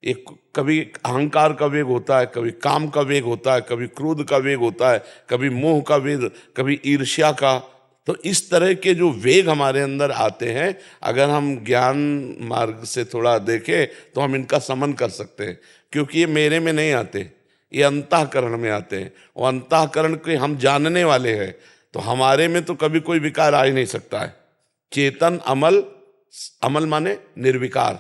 एक कभी अहंकार का वेग होता है, कभी काम का वेग होता है, कभी क्रोध का वेग होता है, कभी मोह का वेग, कभी ईर्ष्या का। तो इस तरह के जो वेग हमारे अंदर आते हैं, अगर हम ज्ञान मार्ग से थोड़ा देखें तो हम इनका समन कर सकते हैं। क्योंकि ये मेरे में नहीं आते, ये अंतःकरण में आते हैं। और अंतःकरण के हम जानने वाले हैं, तो हमारे में तो कभी कोई विकार आ ही नहीं सकता है। चेतन अमल, अमल माने निर्विकार,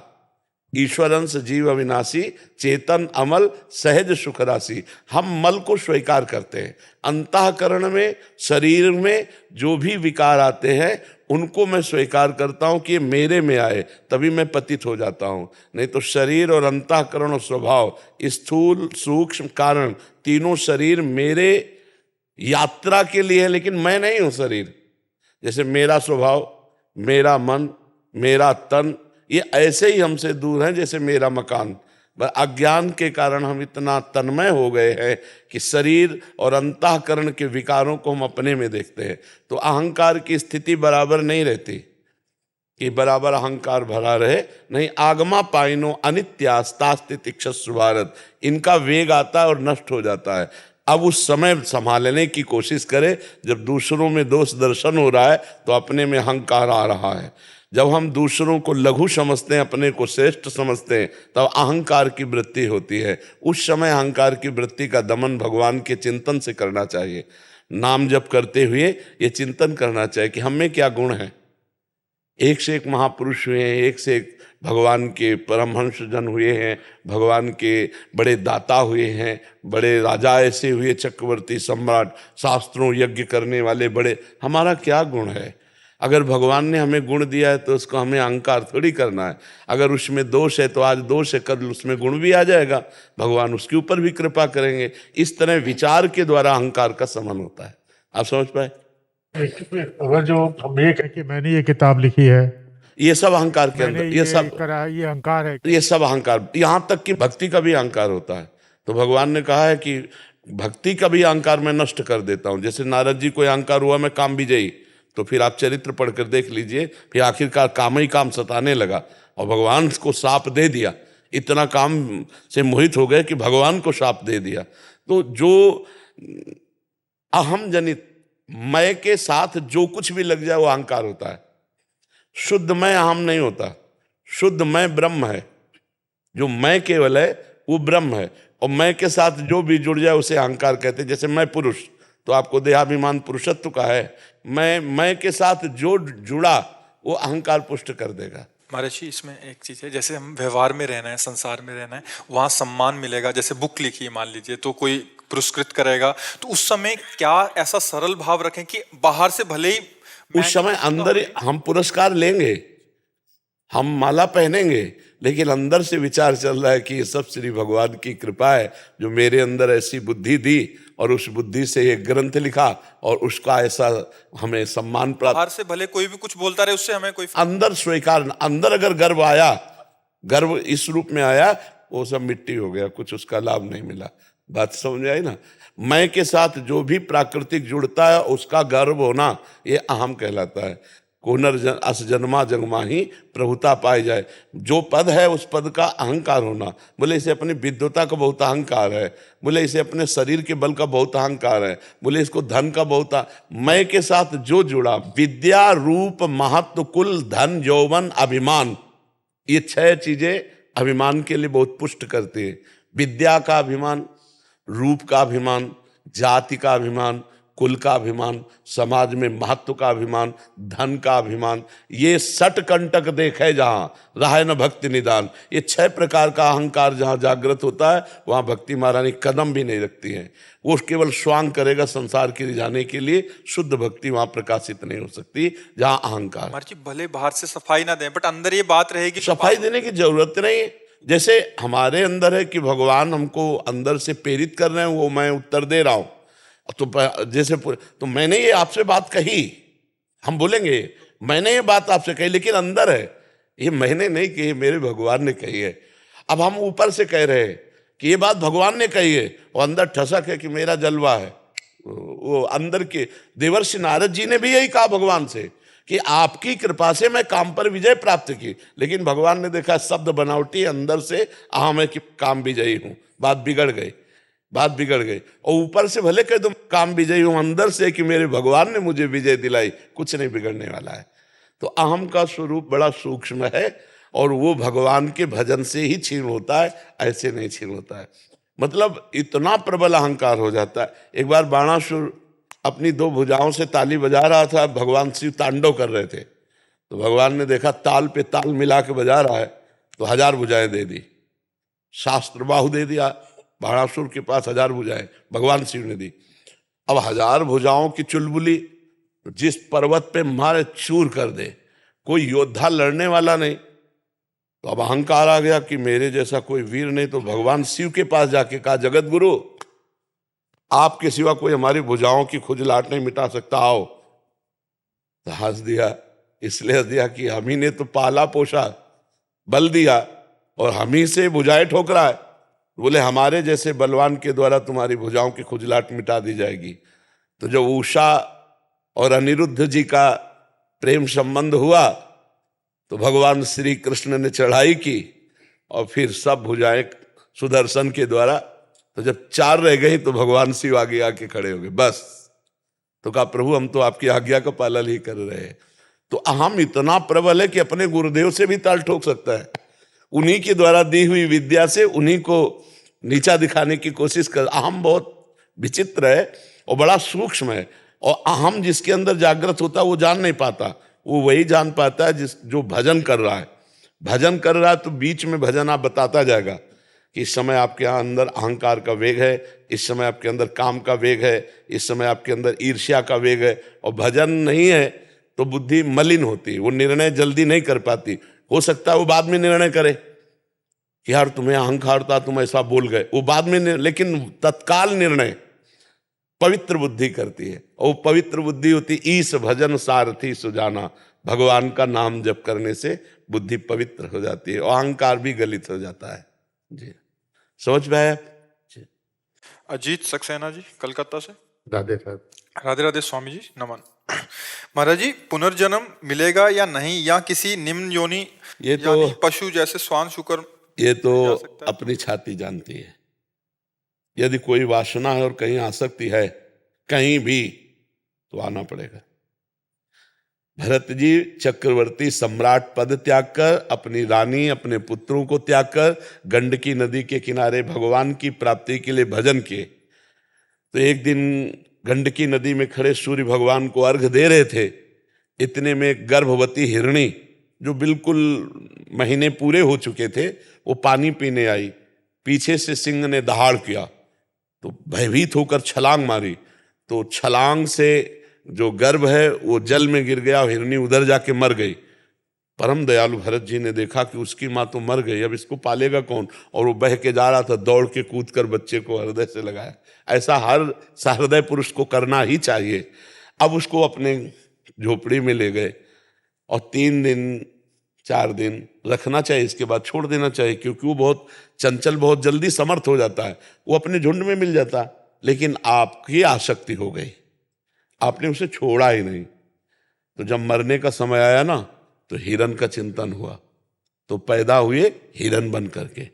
ईश्वरंश जीव अविनाशी, चेतन अमल सहज सुख राशि। हम मल को स्वीकार करते हैं। अंतःकरण में, शरीर में जो भी विकार आते हैं उनको मैं स्वीकार करता हूं कि मेरे में आए, तभी मैं पतित हो जाता हूं। नहीं तो शरीर और अंतःकरण और स्वभाव, स्थूल सूक्ष्म कारण, तीनों शरीर मेरे यात्रा के लिए है, लेकिन मैं नहीं हूं शरीर। जैसे मेरा स्वभाव, मेरा मन, मेरा तन, ये ऐसे ही हमसे दूर हैं जैसे मेरा मकान। अज्ञान के कारण हम इतना तन्मय हो गए हैं कि शरीर और अंतःकरण के विकारों को हम अपने में देखते हैं। तो अहंकार की स्थिति बराबर नहीं रहती कि बराबर अहंकार भरा रहे, नहीं। आगमा पाइनो अनित्यास्तास्ति तिक्षस्व भारत, इनका वेग आता है और नष्ट हो जाता है। अब उस समय संभालने की कोशिश करें जब दूसरों में दोष दर्शन हो रहा है तो अपने में अहंकार आ रहा है। जब हम दूसरों को लघु समझते हैं, अपने को श्रेष्ठ समझते हैं, तब अहंकार की वृत्ति होती है। उस समय अहंकार की वृत्ति का दमन भगवान के चिंतन से करना चाहिए। नाम जप करते हुए ये चिंतन करना चाहिए कि हम में क्या गुण है। एक से एक महापुरुष हुए हैं, एक से एक भगवान के परमहंस जन हुए हैं, भगवान के बड़े दाता हुए हैं, बड़े राजा ऐसे हुए, चक्रवर्ती सम्राट, शास्त्रों यज्ञ करने वाले बड़े। हमारा क्या गुण है? अगर भगवान ने हमें गुण दिया है तो उसको हमें अहंकार थोड़ी करना है। अगर उसमें दोष है तो आज दोष है, कल उसमें गुण भी आ जाएगा, भगवान उसके ऊपर भी कृपा करेंगे। इस तरह विचार के द्वारा अहंकार का समन होता है। आप समझ पाए? अगर जो हम ये कहें कि मैंने ये किताब लिखी है, ये सब अहंकार के अंदर, ये सब करा, ये अहंकार है। ये सब अहंकार, यहाँ तक कि भक्ति का भी अहंकार होता है। तो भगवान ने कहा है कि भक्ति का भी अहंकार मैं नष्ट कर देता हूँ। जैसे नारद जी को अहंकार हुआ मैं काम विजयी, तो फिर आप चरित्र पढ़कर देख लीजिए, फिर आखिरकार काम ही काम सताने लगा और भगवान को शाप दे दिया। इतना काम से मोहित हो गए कि भगवान को शाप दे दिया। तो जो अहम जनित मैं के साथ जो कुछ भी लग जाए वो अहंकार होता है। शुद्ध मैं अहम नहीं होता, शुद्ध मैं ब्रह्म है। जो मैं केवल है वो ब्रह्म है, और मैं के साथ जो भी जुड़ जाए उसे अहंकार कहते हैं। जैसे मैं पुरुष, तो आपको देहाभिमान पुरुषत्व का है। मैं के साथ जो जुड़ा वो अहंकार पुष्ट कर देगा। महाराज जी, इसमें एक चीज है, जैसे हम व्यवहार में रहना है, संसार में रहना है, वहां सम्मान मिलेगा। जैसे बुक लिखी है मान लीजिए, तो कोई पुरस्कृत करेगा, तो उस समय क्या ऐसा सरल भाव रखें कि बाहर से भले ही उस समय अंदर हम पुरस्कार लेंगे, हम माला पहनेंगे, लेकिन अंदर से विचार चल रहा है कि ये सब श्री भगवान की कृपा है जो मेरे अंदर ऐसी बुद्धि दी और उस बुद्धि से ये ग्रंथ लिखा और उसका ऐसा हमें सम्मान प्राप्त। बाहर से भले कोई भी कुछ बोलता रहे, उससे हमें कोई अंदर स्वीकार, अंदर अगर गर्व आया, गर्व इस रूप में आया, वो सब मिट्टी हो गया, कुछ उसका लाभ नहीं मिला। बात समझ आई ना? मैं के साथ जो भी प्राकृतिक जुड़ता है उसका गर्व होना, ये अहम कहलाता है। अस जन्मा जन्मा ही प्रभुता पाई जाए। जो पद है उस पद का अहंकार होना। बोले इसे अपनी विद्वता का बहुत अहंकार है, बोले इसे अपने शरीर के बल का बहुत अहंकार है, बोले इसको धन का बहुत। मैं के साथ जो जुड़ा, विद्या रूप महत्व कुल धन यौवन अभिमान, ये 6 चीजें अभिमान के लिए बहुत पुष्ट करती है। विद्या का अभिमान, रूप का अभिमान, जाति का अभिमान, कुल का अभिमान, समाज में महत्व का अभिमान, धन का अभिमान, ये 60 कंटक देखे जहाँ रहे न भक्ति निदान। ये 6 प्रकार का अहंकार जहाँ जागृत होता है वहाँ भक्ति महारानी कदम भी नहीं रखती है। वो केवल स्वांग करेगा संसार के रिझाने के लिए, शुद्ध भक्ति वहाँ प्रकाशित नहीं हो सकती जहाँ अहंकार। महाराज जी, भले बाहर से सफाई ना दें, बट अंदर ये बात रहेगी। सफाई देने की जरूरत नहीं है। जैसे हमारे अंदर है कि भगवान हमको अंदर से प्रेरित कर रहे हैं, वो मैं उत्तर दे रहा हूँ। तो जैसे तो मैंने ये आपसे बात कही, हम बोलेंगे मैंने ये बात आपसे कही, लेकिन अंदर है ये मैंने नहीं कही, मेरे भगवान ने कही है। अब हम ऊपर से कह रहे हैं कि ये बात भगवान ने कही है, और अंदर ठसक है कि मेरा जलवा है। वो अंदर के देवर्षि नारद जी ने भी यही कहा भगवान से कि आपकी कृपा से मैं काम पर विजय प्राप्त की, लेकिन भगवान ने देखा शब्द बनावटी, अंदर से मैं कि काम विजयी हूं। बात बिगड़ गई, बात बिगड़ गई। और ऊपर से भले कह तुम काम विजयी हूं, अंदर से कि मेरे भगवान ने मुझे विजय दिलाई, कुछ नहीं बिगड़ने वाला है। तो अहम का स्वरूप बड़ा सूक्ष्म है और वो भगवान के भजन से ही छीन होता है, ऐसे नहीं छीन होता है। मतलब इतना प्रबल अहंकार हो जाता है। एक बार बाणासुर अपनी 2 भुजाओं से ताली बजा रहा था, भगवान शिव तांडव कर रहे थे। तो भगवान ने देखा ताल पे ताल मिला के बजा रहा है, तो 1000 भुजाएं दे दी, शास्त्र बाहु दे दिया। बाणासुर के पास 1000 भुजाएं भगवान शिव ने दी। अब 1000 भुजाओं की चुलबुली जिस पर्वत पे मारे चूर कर दे, कोई योद्धा लड़ने वाला नहीं। तो अब अहंकार आ गया कि मेरे जैसा कोई वीर नहीं। तो भगवान शिव के पास जाके कहा, जगत गुरु आपके सिवा कोई हमारी भुजाओं की खुजलाहट नहीं मिटा सकता, आओ। तो हंस दिया इसलिए दिया कि हम ही ने तो पाला पोषा, बल दिया, और हम ही से भुजाएं ठोकरा है। बोले हमारे जैसे बलवान के द्वारा तुम्हारी भुजाओं की खुजलाहट मिटा दी जाएगी। तो जब उषा और अनिरुद्ध जी का प्रेम संबंध हुआ तो भगवान श्री कृष्ण ने चढ़ाई की और फिर सब भुजाएं सुदर्शन के द्वारा, तो जब 4 रह गई तो भगवान शिव आगे आके खड़े हो गए। बस तो कहा प्रभु हम तो आपकी आज्ञा का पालन ही कर रहे हैं। तो अहम इतना प्रबल है कि अपने गुरुदेव से भी ताल ठोक सकता है। उन्हीं के द्वारा दी हुई विद्या से उन्हीं को नीचा दिखाने की कोशिश कर। अहम बहुत विचित्र है और बड़ा सूक्ष्म है, और अहम जिसके अंदर जागृत होता है वो जान नहीं पाता। वो वही जान पाता है जो भजन कर रहा है। भजन कर रहा है तो बीच में भजन आप बताता जाएगा कि इस समय आपके यहाँ अंदर अहंकार का वेग है, इस समय आपके अंदर काम का वेग है, इस समय आपके अंदर ईर्ष्या का वेग है। और भजन नहीं है तो बुद्धि मलिन होती है, वो निर्णय जल्दी नहीं कर पाती। हो सकता है वो बाद में निर्णय करे कि यार तुम्हें अहंकार था, तुम ऐसा बोल गए, वो बाद में लेकिन तत्काल निर्णय पवित्र बुद्धि करती है। और वो पवित्र बुद्धि होती ईश भजन सारथी सुजाना। भगवान का नाम जप करने से बुद्धि पवित्र हो जाती है और अहंकार भी गलित हो जाता है। जी समझ में आया? अजीत सक्सेना जी कलकत्ता से। राधे राधे। राधे राधे स्वामी जी, नमन। महाराज जी, पुनर्जन्म मिलेगा या नहीं, या किसी निम्न योनि ये तो यानी पशु जैसे श्वान शुकर ये तो जा सकता है? अपनी छाती जानती है। यदि कोई वासना है और कहीं आसक्ति है कहीं भी, तो आना पड़ेगा। भरत जी चक्रवर्ती सम्राट पद त्याग कर, अपनी रानी अपने पुत्रों को त्याग कर गंडकी नदी के किनारे भगवान की प्राप्ति के लिए भजन किए। तो एक दिन गंडकी नदी में खड़े सूर्य भगवान को अर्घ दे रहे थे। इतने में एक गर्भवती हिरणी जो बिल्कुल महीने पूरे हो चुके थे, वो पानी पीने आई। पीछे से सिंह ने दहाड़ किया तो भयभीत होकर छलांग मारी, तो छलांग से जो गर्भ है वो जल में गिर गया, हिरणी उधर जाके मर गई। परम दयालु भरत जी ने देखा कि उसकी माँ तो मर गई, अब इसको पालेगा कौन? और वो बह के जा रहा था, दौड़ के कूद कर बच्चे को हृदय से लगाया। ऐसा हर सहृदय पुरुष को करना ही चाहिए। अब उसको अपने झोपड़ी में ले गए और 3 दिन 4 दिन रखना चाहिए, इसके बाद छोड़ देना चाहिए, क्योंकि वो बहुत चंचल, बहुत जल्दी समर्थ हो जाता है, वो अपने झुंड में मिल जाता। लेकिन आपकी आसक्ति हो गई, आपने उसे छोड़ा ही नहीं। तो जब मरने का समय आया ना, तो हिरन का चिंतन हुआ, तो पैदा हुए हिरन बन करके।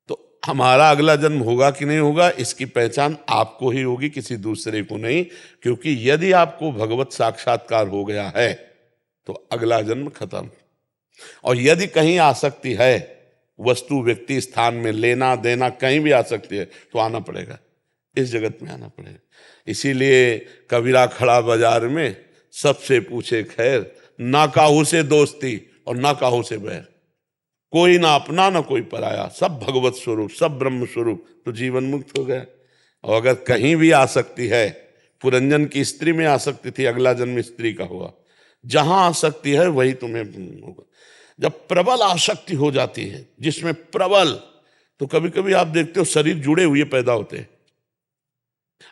तो हमारा अगला जन्म होगा कि नहीं होगा, इसकी पहचान आपको ही होगी, किसी दूसरे को नहीं। क्योंकि यदि आपको भगवत साक्षात्कार हो गया है तो अगला जन्म खत्म। और यदि कहीं आसक्ति है, वस्तु व्यक्ति स्थान में लेना देना कहीं भी आसक्ति है, तो आना पड़ेगा, इस जगत में आना पड़ेगा। इसीलिए कबीरा खड़ा बाजार में, सबसे पूछे खैर, ना काहू से दोस्ती और ना काहू से बैर। कोई ना अपना ना कोई पराया, सब भगवत स्वरूप, सब ब्रह्म स्वरूप, तो जीवन मुक्त हो गया। और अगर कहीं भी आसक्ति है, पुरंजन की स्त्री में आसक्ति थी, अगला जन्म स्त्री का हुआ। जहां आसक्ति है वही तुम्हें होगा। जब प्रबल आसक्ति हो जाती है, जिसमें प्रबल, तो कभी कभी आप देखते हो शरीर जुड़े हुए पैदा होते हैं,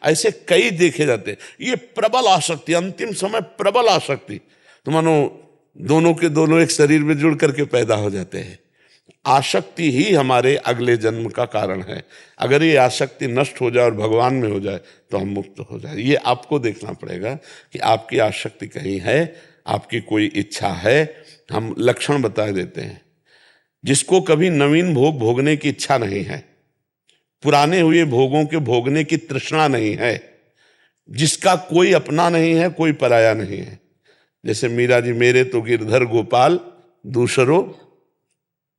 ऐसे कई देखे जाते हैं। ये प्रबल आसक्ति, अंतिम समय प्रबल आसक्ति, तो मानो दोनों के दोनों एक शरीर में जुड़ करके पैदा हो जाते हैं। आसक्ति ही हमारे अगले जन्म का कारण है। अगर ये आसक्ति नष्ट हो जाए और भगवान में हो जाए तो हम मुक्त हो जाए। ये आपको देखना पड़ेगा कि आपकी आसक्ति कहीं है, आपकी कोई इच्छा है। हम लक्षण बता देते हैं। जिसको कभी नवीन भोग भोगने की इच्छा नहीं है, पुराने हुए भोगों के भोगने की तृष्णा नहीं है, जिसका कोई अपना नहीं है, कोई पराया नहीं है। जैसे मीरा जी, मेरे तो गिरधर गोपाल दूसरो,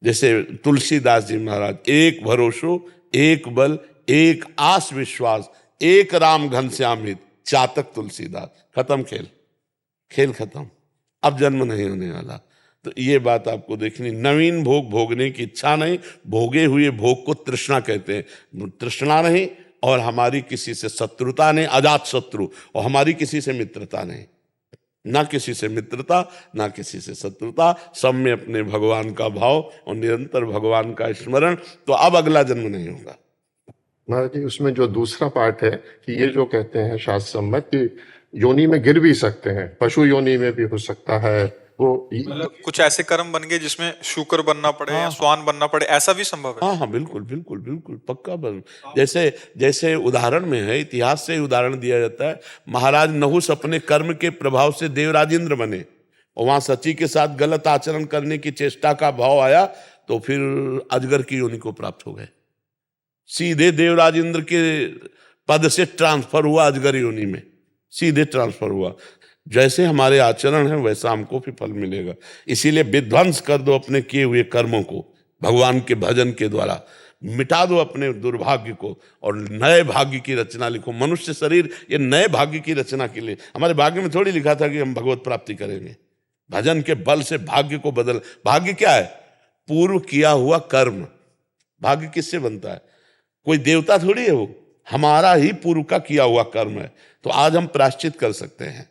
जैसे तुलसीदास जी महाराज, एक भरोसो एक बल एक आस विश्वास, एक राम घनश्याम हित, चातक तुलसीदास। खत्म खेल, खेल खत्म, अब जन्म नहीं होने वाला। तो ये बात आपको देखनी। नवीन भोग भोगने की इच्छा नहीं, भोगे हुए भोग को तृष्णा कहते हैं। तृष्णा नहीं, और हमारी किसी से शत्रुता नहीं, अजात शत्रु, और हमारी किसी से मित्रता नहीं, ना किसी से मित्रता ना किसी से शत्रुता, सब में अपने भगवान का भाव और निरंतर भगवान का स्मरण। तो अब अगला जन्म नहीं होगा। महाराज जी, उसमें जो दूसरा पार्ट है कि ये जो कहते हैं शास्त्र सम्मत कि योनि में गिर भी सकते हैं, पशु योनि में भी हो सकता है, वो कुछ ऐसे कर्म बन गए जिसमें शूकर बनना पड़े या स्वान बनना पड़े, ऐसा भी संभव है? हाँ हाँ, बिल्कुल बिल्कुल बिल्कुल पक्का बन। जैसे जैसे उदाहरण में है, इतिहास से ही उदाहरण दिया जाता है। महाराज नहुस अपने कर्म के प्रभाव से देवराजेंद्र बने और वहां सची के साथ गलत आचरण करने की चेष्टा का भाव आया तो फिर अजगर की योनि को प्राप्त हो गए। सीधे देवराजेंद्र के पद से ट्रांसफर हुआ अजगर योनि में, सीधे ट्रांसफर हुआ। जैसे हमारे आचरण है वैसा हमको भी फल मिलेगा। इसीलिए विध्वंस कर दो अपने किए हुए कर्मों को भगवान के भजन के द्वारा, मिटा दो अपने दुर्भाग्य को और नए भाग्य की रचना लिखो। मनुष्य शरीर ये नए भाग्य की रचना के लिए, हमारे भाग्य में थोड़ी लिखा था कि हम भगवत प्राप्ति करेंगे। भजन के बल से भाग्य को बदल। भाग्य क्या है? पूर्व किया हुआ कर्म। भाग्य किससे बनता है? कोई देवता थोड़ी है, वो हमारा ही पूर्व का किया हुआ कर्म है। तो आज हम प्रायश्चित कर सकते हैं,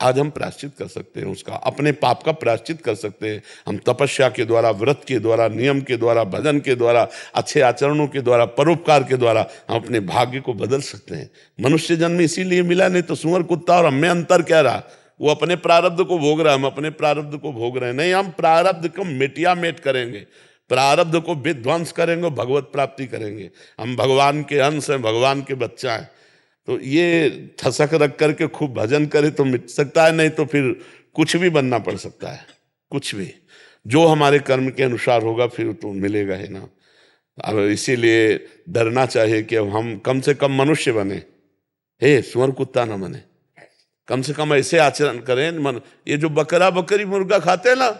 आज हम प्रायश्चित कर सकते हैं उसका, अपने पाप का प्रायश्चित कर सकते हैं। हम तपस्या के द्वारा, व्रत के द्वारा, नियम के द्वारा, भजन के द्वारा, अच्छे आचरणों के द्वारा, परोपकार के द्वारा हम अपने भाग्य को बदल सकते हैं। मनुष्य जन्म इसीलिए मिला, नहीं तो सुअर कुत्ता और हमें अंतर क्या रहा? वो अपने प्रारब्ध को भोग रहा है, हम अपने प्रारब्ध को भोग रहे हैं। नहीं, हम प्रारब्ध को मिटिया मेट करेंगे, प्रारब्ध को विध्वंस करेंगे, भगवत प्राप्ति करेंगे। हम भगवान के अंश हैं, भगवान के बच्चा हैं। तो ये ठसक रख करके खूब भजन करे तो मिट सकता है, नहीं तो फिर कुछ भी बनना पड़ सकता है। कुछ भी जो हमारे कर्म के अनुसार होगा फिर तो मिलेगा ही ना। अब इसीलिए डरना चाहिए कि अब हम कम से कम मनुष्य बने, हे सुअर कुत्ता ना बने। कम से कम ऐसे आचरण करें। ये जो बकरा बकरी मुर्गा खाते हैं ना,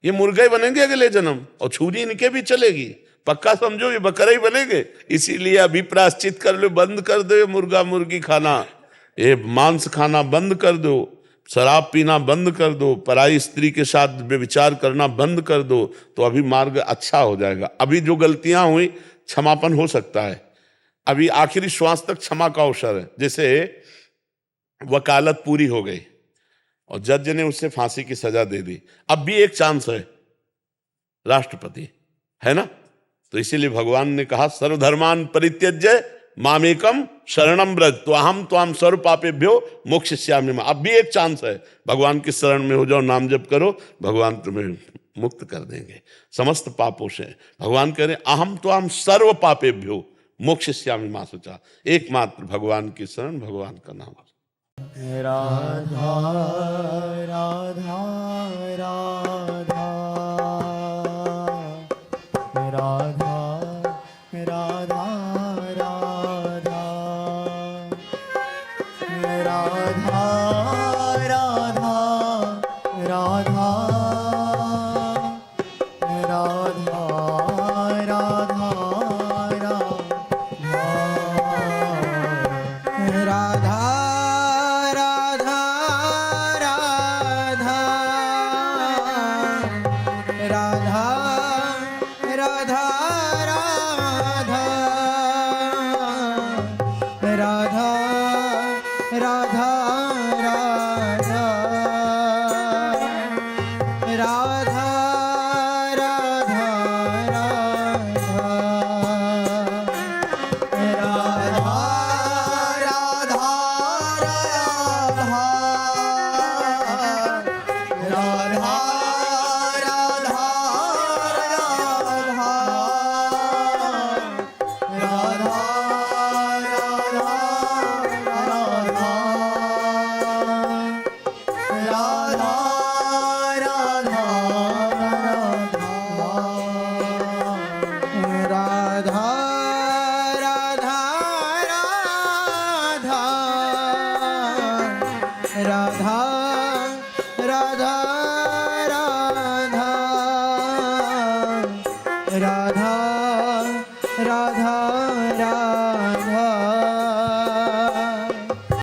ये मुर्गा ही बनेंगे अगले जन्म, और छुरी इनके भी चलेगी। पक्का समझो ये बकरा ही बनेंगे। इसीलिए अभी प्रायश्चित कर लो, बंद कर दो ये मुर्गा मुर्गी खाना, ये मांस खाना बंद कर दो, शराब पीना बंद कर दो, पराई स्त्री के साथ व्यभिचार करना बंद कर दो, तो अभी मार्ग अच्छा हो जाएगा। अभी जो गलतियां हुई क्षमापन हो सकता है। अभी आखिरी श्वास तक क्षमा का अवसर है। जैसे वकालत पूरी हो गई और जज ने उससे फांसी की सजा दे दी, अब भी एक चांस है, राष्ट्रपति है ना। तो इसीलिए भगवान ने कहा सर्वधर्मान परित्यज्य मामेकम शरणम ब्रज तो अहम त्वाम सर्व पापेभ्यो मोक्षयिष्यामि। अब भी एक चांस है, भगवान की शरण में हो जाओ, नाम जप करो, भगवान तुम्हें मुक्त कर देंगे समस्त पापों से। भगवान कह रहे अहम त्वाम सर्व पापेभ्यो मोक्षयिष्यामि मा शुचा। एकमात्र भगवान की शरण, भगवान का नाम। राधा राधा राधा राधा राधा राधा राधा राधा राधा राधा राधा